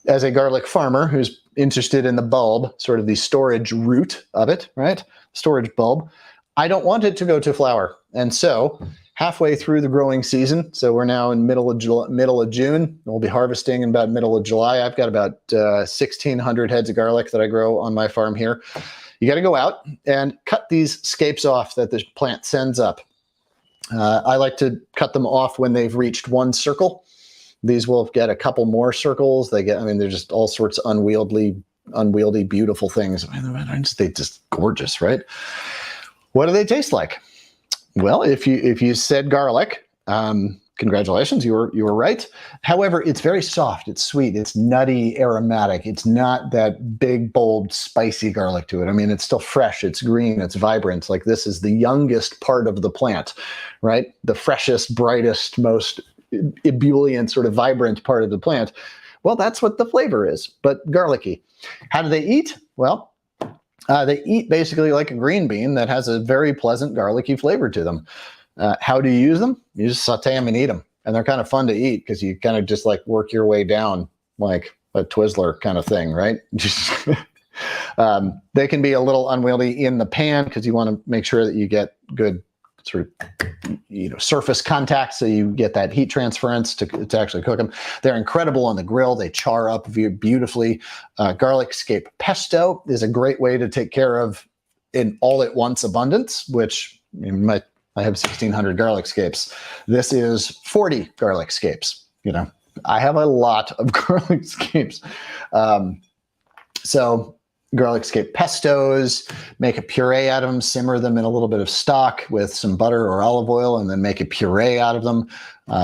as a garlic farmer who's interested in the bulb, sort of the storage root of it, right? Storage bulb. I don't want it to go to flower. And so halfway through the growing season, so we're now in middle of June, we'll be harvesting in about middle of July. I've got about 1,600 heads of garlic that I grow on my farm here. You got to go out and cut these scapes off that the plant sends up. I like to cut them off when they've reached one circle. These will get a couple more circles. They're just all sorts of unwieldy, beautiful things. They're just gorgeous, right? What do they taste like? Well, if you said garlic, congratulations, you were right. However, it's very soft, it's sweet, it's nutty, aromatic. It's not that big, bold, spicy garlic to it. I mean, it's still fresh, it's green, it's vibrant. Like this is the youngest part of the plant, right? The freshest, brightest, most ebullient, sort of vibrant part of the plant. Well, that's what the flavor is, but garlicky. How do they eat? Well, they eat basically like a green bean that has a very pleasant garlicky flavor to them. How do you use them? You just saute them and eat them. And they're kind of fun to eat because you kind of just like work your way down like a Twizzler kind of thing, right? They can be a little unwieldy in the pan because you want to make sure that you get good sort of surface contact so you get that heat transference to actually cook them. They're incredible on the grill. They char up beautifully. Garlic Scape Pesto is a great way to take care of in all-at-once abundance, which I have 1,600 garlic scapes. This is 40 garlic scapes. I have a lot of garlic scapes. So garlic scape pestos, make a puree out of them, simmer them in a little bit of stock with some butter or olive oil, and then make a puree out of them,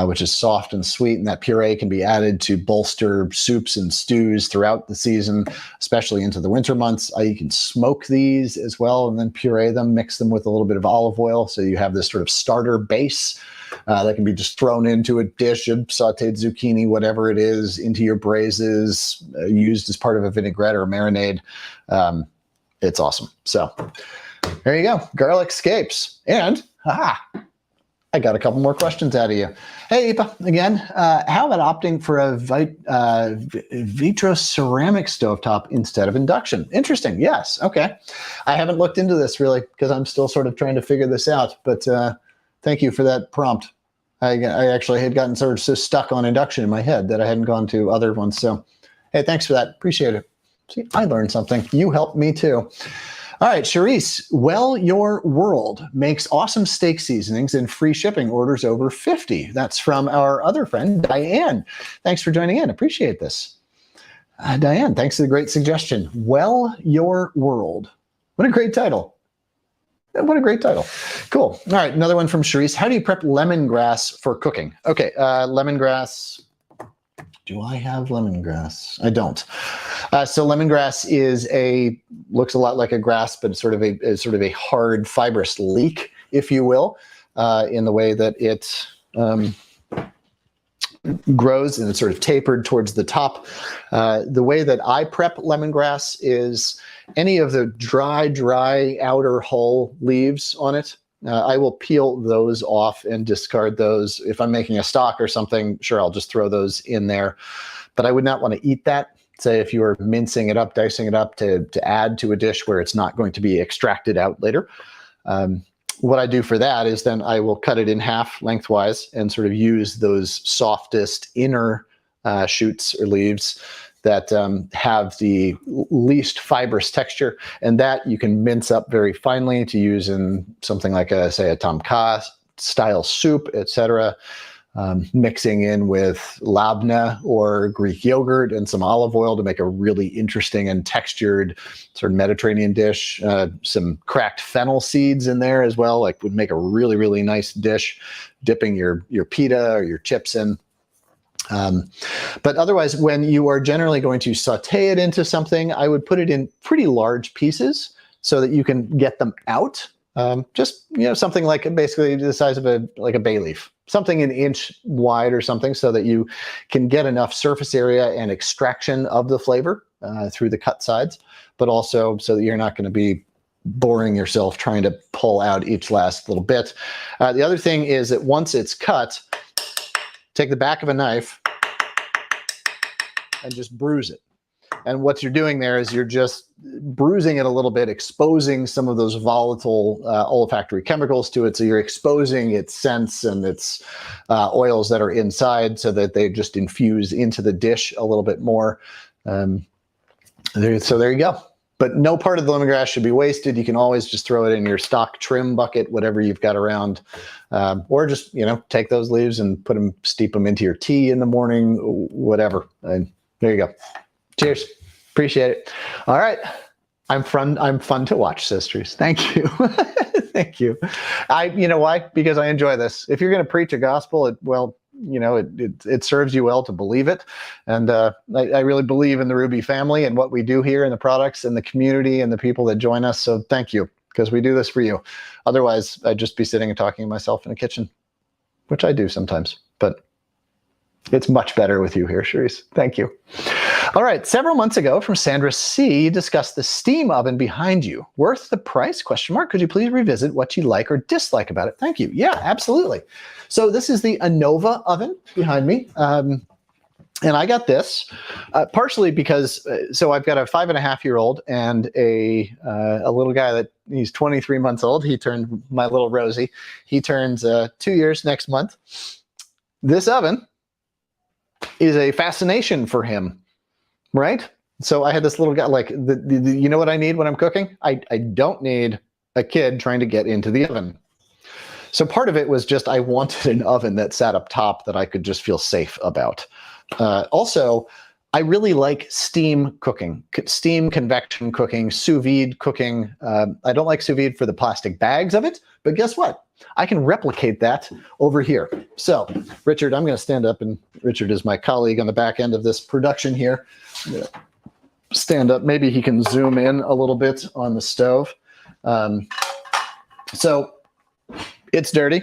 which is soft and sweet. And that puree can be added to bolster soups and stews throughout the season, especially into the winter months. You can smoke these as well and then puree them, mix them with a little bit of olive oil. So you have this sort of starter base that can be just thrown into a dish of sauteed zucchini, whatever it is, into your braises, used as part of a vinaigrette or a marinade. It's awesome. So there you go, garlic scapes. And I got a couple more questions out of you. Hey, Ipa, again, how about opting for a vitro ceramic stovetop instead of induction? Interesting. Yes. Okay. I haven't looked into this really because I'm still sort of trying to figure this out, but thank you for that prompt. I actually had gotten sort of so stuck on induction in my head that I hadn't gone to other ones. So, hey, thanks for that. Appreciate it. See, I learned something. You helped me too. All right, Charisse, Well Your World makes awesome steak seasonings and free shipping orders over 50. That's from our other friend, Diane. Thanks for joining in. Appreciate this. Diane, thanks for the great suggestion. Well Your World. What a great title. What a great title. Cool. All right, another one from Charisse. How do you prep lemongrass for cooking? Okay, lemongrass. Do I have lemongrass? I don't. So lemongrass looks a lot like a grass, but it's sort of a hard fibrous leek, if you will, in the way that it grows, and it's sort of tapered towards the top. The way that I prep lemongrass is any of the dry outer hull leaves on it. I will peel those off and discard those. If I'm making a stock or something, sure, I'll just throw those in there. But I would not want to eat that. Say if you were mincing it up, dicing it up to add to a dish where it's not going to be extracted out later. What I do for that is then I will cut it in half lengthwise and sort of use those softest inner shoots or leaves that have the least fibrous texture, and that you can mince up very finely to use in something like say a tom kha style soup, etc. Mixing in with labneh or Greek yogurt and some olive oil to make a really interesting and textured sort of Mediterranean dish. Some cracked fennel seeds in there as well, would make a really, really nice dish, dipping your pita or your chips in. But otherwise, when you are generally going to saute it into something, I would put it in pretty large pieces so that you can get them out. Just something like basically the size of a bay leaf, something an inch wide or something, so that you can get enough surface area and extraction of the flavor through the cut sides, but also so that you're not going to be boring yourself trying to pull out each last little bit. The other thing is that once it's cut, take the back of a knife and just bruise it. And what you're doing there is you're just bruising it a little bit, exposing some of those volatile olfactory chemicals to it. So you're exposing its scents and its oils that are inside so that they just infuse into the dish a little bit more. So there you go. But no part of the lemongrass should be wasted. You can always just throw it in your stock trim bucket, whatever you've got around, or just, take those leaves and steep them into your tea in the morning, whatever. And there you go. Cheers. Appreciate it. All right. I'm fun to watch, sisters. Thank you. Thank you. You know why? Because I enjoy this. If you're going to preach a gospel, it serves you well to believe it. And I really believe in the Ruby family and what we do here and the products and the community and the people that join us. So thank you, because we do this for you. Otherwise, I'd just be sitting and talking to myself in a kitchen, which I do sometimes, but it's much better with you here, Cherise. Thank you. All right. Several months ago from Sandra C, you discussed the steam oven behind you. Worth the price? ? Could you please revisit what you like or dislike about it? Thank you. Yeah, absolutely. So this is the Anova oven behind me. And I got this partially because, so I've got a 5.5-year-old and a little guy that he's 23 months old. My little Rosie, he turns 2 years next month. This oven is a fascination for him, right? So I had this little guy, like, you know what I need when I'm cooking? I don't need a kid trying to get into the oven. So part of it was just I wanted an oven that sat up top that I could just feel safe about. Also, I really like steam cooking, steam convection cooking, sous vide cooking. I don't like sous vide for the plastic bags of it, but guess what? I can replicate that over here. So, Richard, I'm going to stand up, and Richard is my colleague on the back end of this production here. I'm going to stand up. Maybe he can zoom in a little bit on the stove. So, it's dirty.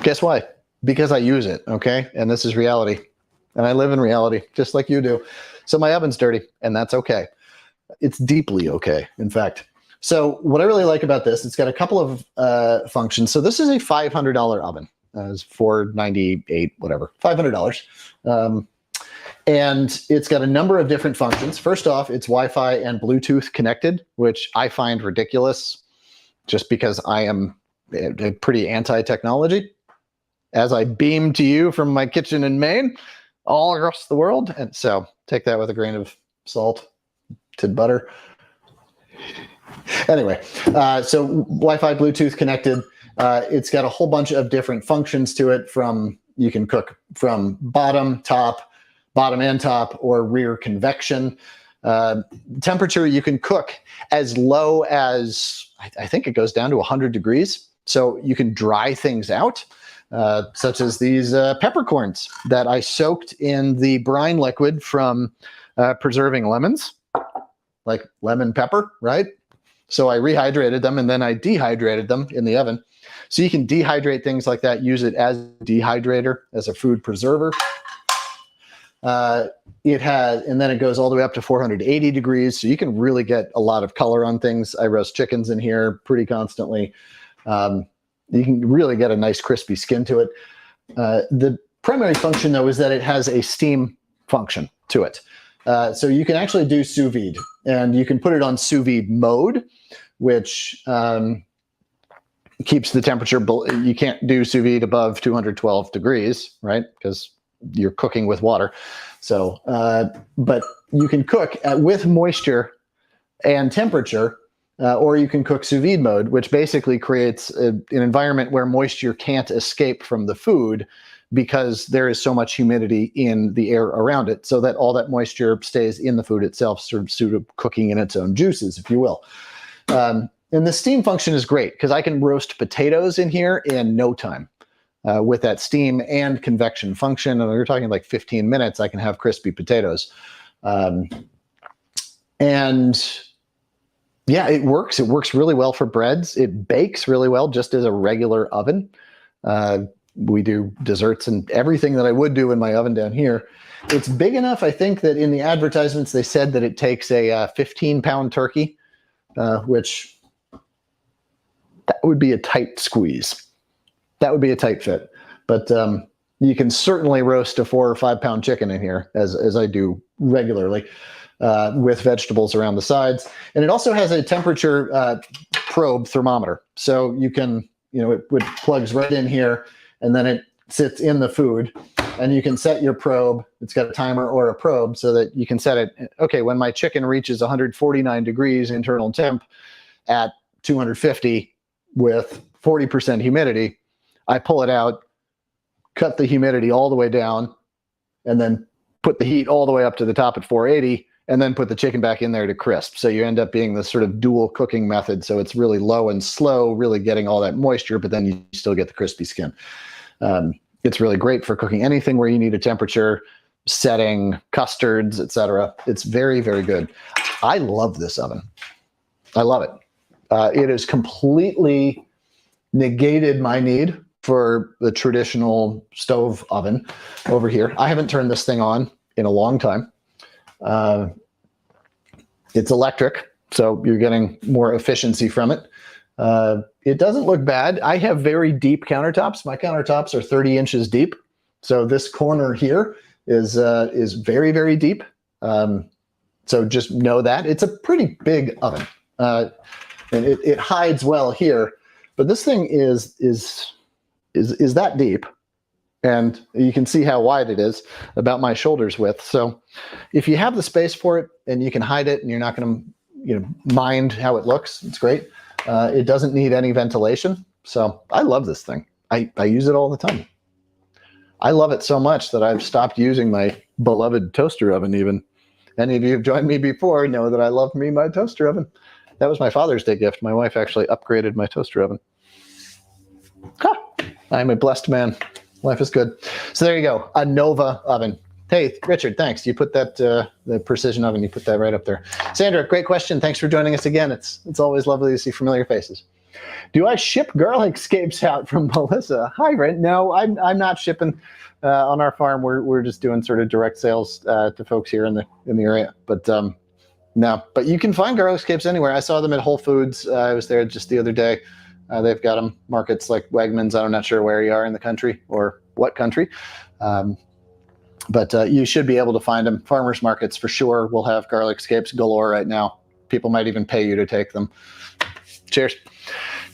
Guess why? Because I use it, okay? And this is reality. And I live in reality, just like you do. So my oven's dirty, and that's okay. It's deeply okay, in fact. So what I really like about this, it's got a couple of functions. So this is a $500 oven. It's $498, whatever, $500. And it's got a number of different functions. First off, it's Wi-Fi and Bluetooth connected, which I find ridiculous just because I am pretty anti-technology. As I beam to you from my kitchen in Maine, all across the world. And so take that with a grain of salt, butter. Anyway, so Wi-Fi, Bluetooth connected. It's got a whole bunch of different functions to it. You can cook from bottom and top, or rear convection. Temperature, you can cook as low as, I think it goes down to 100 degrees. So you can dry things out. Such as these peppercorns that I soaked in the brine liquid from preserving lemons, like lemon pepper, right? So I rehydrated them, and then I dehydrated them in the oven. So you can dehydrate things like that, use it as a dehydrator, as a food preserver. And then it goes all the way up to 480 degrees. So you can really get a lot of color on things. I roast chickens in here pretty constantly. You can really get a nice crispy skin to it. The primary function, though, is that it has a steam function to it. So you can actually do sous vide, and you can put it on sous vide mode, which keeps the temperature. You can't do sous vide above 212 degrees, right? Because you're cooking with water. So, but you can cook with moisture and temperature. Or you can cook sous vide mode, which basically creates an environment where moisture can't escape from the food because there is so much humidity in the air around it, so that all that moisture stays in the food itself, sort of cooking in its own juices, if you will. And the steam function is great because I can roast potatoes in here in no time with that steam and convection function. And we're talking like 15 minutes, I can have crispy potatoes. And yeah, it works. It works really well for breads. It bakes really well, just as a regular oven. We do desserts and everything that I would do in my oven down here. It's big enough, I think, that in the advertisements they said that it takes a 15-pound turkey, which that would be a tight squeeze. That would be a tight fit. But you can certainly roast a 4 or 5 pound chicken in here, as I do regularly with vegetables around the sides. And it also has a temperature probe thermometer. So you can, it plugs right in here, and then it sits in the food. And you can set your probe. It's got a timer or a probe so that you can set it. Okay, when my chicken reaches 149 degrees internal temp at 250 with 40% humidity, I pull it out, cut the humidity all the way down, and then put the heat all the way up to the top at 480, and then put the chicken back in there to crisp. So you end up being this sort of dual cooking method. So it's really low and slow, really getting all that moisture, but then you still get the crispy skin. It's really great for cooking anything where you need a temperature setting, custards, etc. It's very, very good. I love this oven. I love it. It has completely negated my need for the traditional stove oven over here. I haven't turned this thing on in a long time. It's electric, so you're getting more efficiency from it. It doesn't look bad. I have very deep countertops. My countertops are 30 inches deep. So this corner here is very, very deep. So just know that. It's a pretty big oven. And it hides well here. But this thing is that deep. And you can see how wide it is, about my shoulder's width. So if you have the space for it and you can hide it and you're not going to mind how it looks, it's great. It doesn't need any ventilation. So I love this thing. I use it all the time. I love it so much that I've stopped using my beloved toaster oven even. Any of you who've joined me before know that I love my toaster oven. That was my Father's Day gift. My wife actually upgraded my toaster oven. I'm a blessed man. Life is good. So there you go, a Nova oven. Hey, Richard, thanks. You put that, the precision oven, you put that right up there. Sandra, great question. Thanks for joining us again. It's always lovely to see familiar faces. Do I ship garlic scapes out from Melissa? Hi, Brent. No, I'm not shipping on our farm. We're just doing sort of direct sales to folks here in the area. But no, but you can find garlic scapes anywhere. I saw them at Whole Foods. I was there just the other day. They've got them markets like Wegmans. I'm not sure where you are in the country or what country. But you should be able to find them. Farmers markets for sure will have garlic scapes galore right now. People might even pay you to take them. Cheers.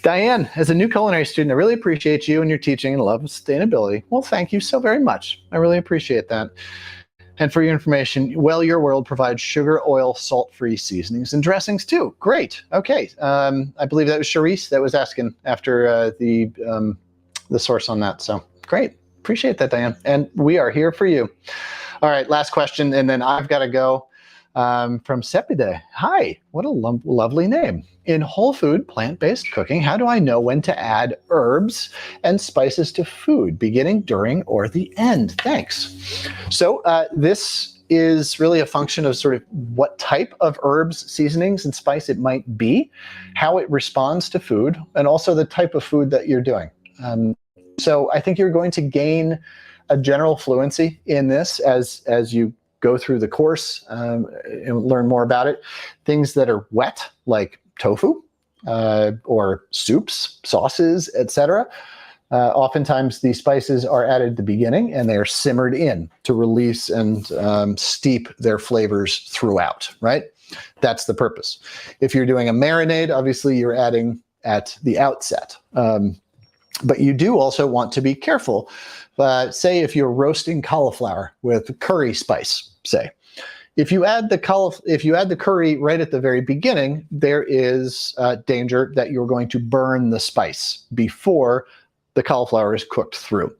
Diane, as a new culinary student, I really appreciate you and your teaching and love of sustainability. Well, thank you so very much. I really appreciate that. And for your information, Well Your World provides sugar, oil, salt-free seasonings and dressings too. Great. Okay. I believe that was Charisse that was asking after the source on that. So great. Appreciate that, Diane. And we are here for you. All right, last question, and then I've got to go. From Sepide. Hi, what a lovely name. In whole food, plant-based cooking, how do I know when to add herbs and spices to food, beginning, during, or the end? Thanks. So this is really a function of sort of what type of herbs, seasonings, and spice it might be, how it responds to food, and also the type of food that you're doing. So I think you're going to gain a general fluency in this as you go through the course and learn more about it. Things that are wet, like tofu or soups, sauces, etc. Oftentimes the spices are added at the beginning and they are simmered in to release and steep their flavors throughout, right? That's the purpose. If you're doing a marinade, obviously you're adding at the outset. But you do also want to be careful. Say if you're roasting cauliflower with curry spice, say, if you add the curry right at the very beginning, there is danger that you're going to burn the spice before the cauliflower is cooked through.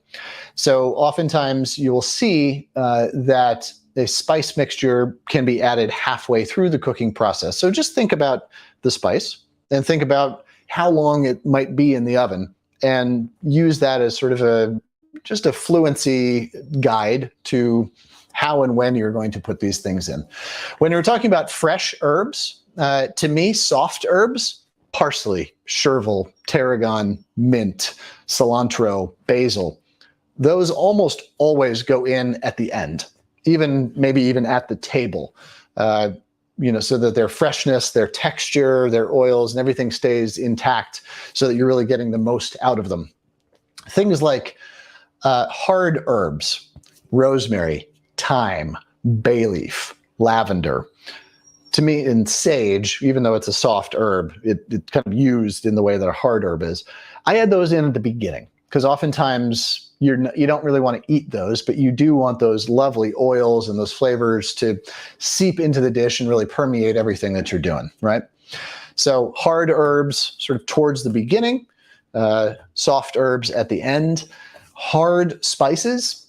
So oftentimes you'll see that a spice mixture can be added halfway through the cooking process. So just think about the spice and think about how long it might be in the oven, and use that as sort of just a fluency guide to how and when you're going to put these things in. When you're talking about fresh herbs, to me, soft herbs, parsley, chervil, tarragon, mint, cilantro, basil, those almost always go in at the end, maybe even at the table, so that their freshness, their texture, their oils, and everything stays intact so that you're really getting the most out of them. Things like hard herbs, rosemary, thyme, bay leaf, lavender. To me, in sage, even though it's a soft herb, it's kind of used in the way that a hard herb is. I add those in at the beginning because oftentimes you don't really want to eat those, but you do want those lovely oils and those flavors to seep into the dish and really permeate everything that you're doing, right? So hard herbs sort of towards the beginning, soft herbs at the end. Hard spices,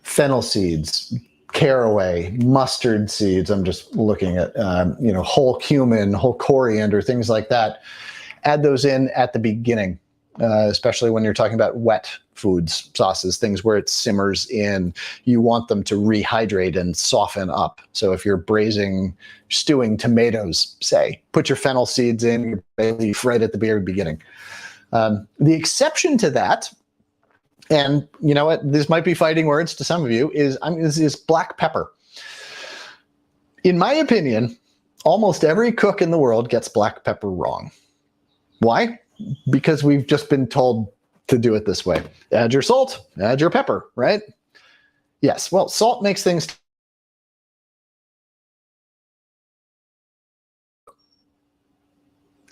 fennel seeds, caraway, mustard seeds. I'm just looking at, whole cumin, whole coriander, things like that. Add those in at the beginning, especially when you're talking about wet foods, sauces, things where it simmers in. You want them to rehydrate and soften up. So if you're stewing tomatoes, say, put your fennel seeds in, your bay leaf right at the very beginning. The exception to that, and you know what, this might be fighting words to some of you, is black pepper. In my opinion, almost every cook in the world gets black pepper wrong. Why? Because we've just been told to do it this way. Add your salt, add your pepper, right? Yes, well, salt makes things.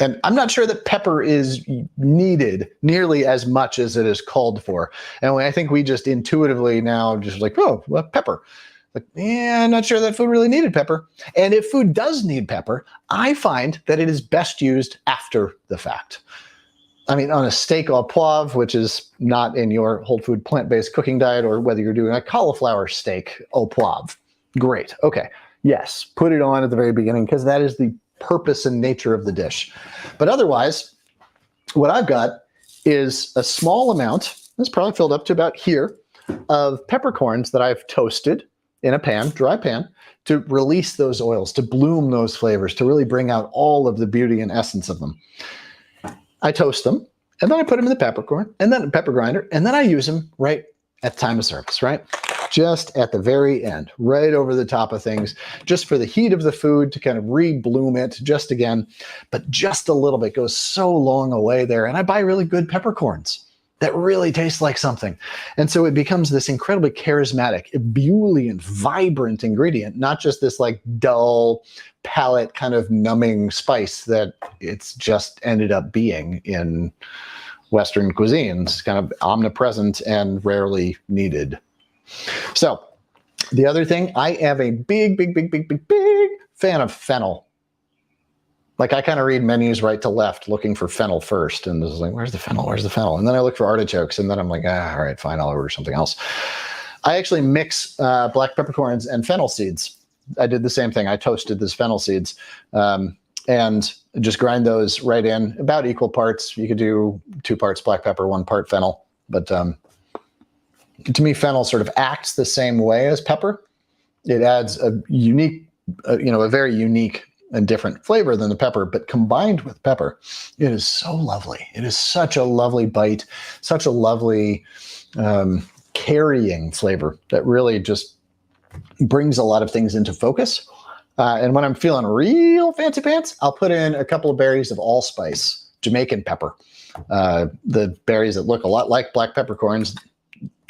And I'm not sure that pepper is needed nearly as much as it is called for. And I think we just intuitively now just like, oh, well, pepper. Like, yeah, I'm not sure that food really needed pepper. And if food does need pepper, I find that it is best used after the fact. I mean, on a steak au poivre, which is not in your whole food plant-based cooking diet, or whether you're doing a cauliflower steak au poivre, great. Okay, yes, put it on at the very beginning because that is the purpose and nature of the dish. But otherwise, what I've got is a small amount, it's probably filled up to about here, of peppercorns that I've toasted in a pan, dry pan, to release those oils, to bloom those flavors, to really bring out all of the beauty and essence of them. I toast them, and then I put them in the peppercorn, and then pepper grinder, and then I use them right at the time of service, right? Just at the very end, right over the top of things, just for the heat of the food to kind of re-bloom it just again, but just a little bit goes so long away there. And I buy really good peppercorns that really taste like something. And so it becomes this incredibly charismatic, ebullient, vibrant ingredient, not just this like dull palate kind of numbing spice that it's just ended up being in Western cuisines, kind of omnipresent and rarely needed. So the other thing, I have a big fan of fennel. Like I kind of read menus right to left looking for fennel first. And this is like, where's the fennel? Where's the fennel? And then I look for artichokes and then I'm like, all right, fine, I'll order something else. I actually mix black peppercorns and fennel seeds. I did the same thing. I toasted these fennel seeds and just grind those right in about equal parts. You could do 2 parts black pepper, 1 part fennel. But to me, fennel sort of acts the same way as pepper. It adds a unique, a very unique and different flavor than the pepper, but combined with pepper, it is so lovely. It is such a lovely bite, such a lovely carrying flavor that really just brings a lot of things into focus. And when I'm feeling real fancy pants, I'll put in a couple of berries of allspice, Jamaican pepper. The berries that look a lot like black peppercorns,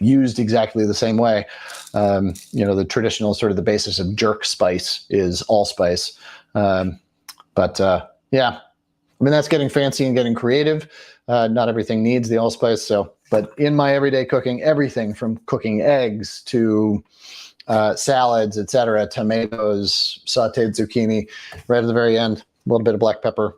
used exactly the same way. The traditional sort of the basis of jerk spice is allspice. Yeah, I mean, that's getting fancy and getting creative. Not everything needs the allspice. But in my everyday cooking, everything from cooking eggs to salads, etc., tomatoes, sauteed zucchini, right at the very end, a little bit of black pepper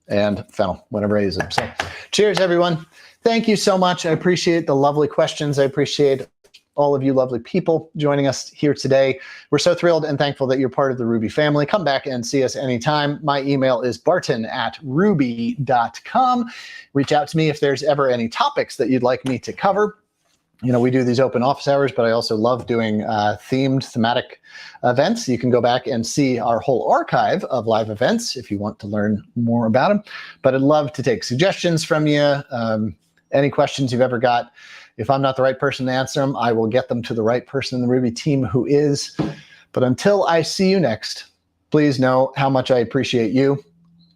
and fennel whenever I use them. So cheers, everyone. Thank you so much. I appreciate the lovely questions. I appreciate all of you lovely people joining us here today. We're so thrilled and thankful that you're part of the Ruby family. Come back and see us anytime. My email is barton@ruby.com. Reach out to me if there's ever any topics that you'd like me to cover. We do these open office hours, but I also love doing thematic events. You can go back and see our whole archive of live events if you want to learn more about them. But I'd love to take suggestions from you, any questions you've ever got. If I'm not the right person to answer them, I will get them to the right person in the Ruby team who is. But until I see you next, please know how much I appreciate you.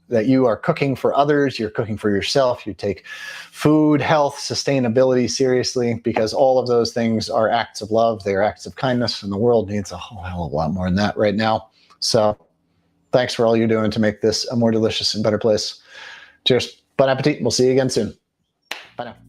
that you are cooking for others, you're cooking for yourself, you take food, health, sustainability seriously, because all of those things are acts of love, they are acts of kindness, and the world needs a whole hell of a lot more than that right now. So thanks for all you're doing to make this a more delicious and better place. Cheers. Bon appetit. We'll see you again soon. Bye now.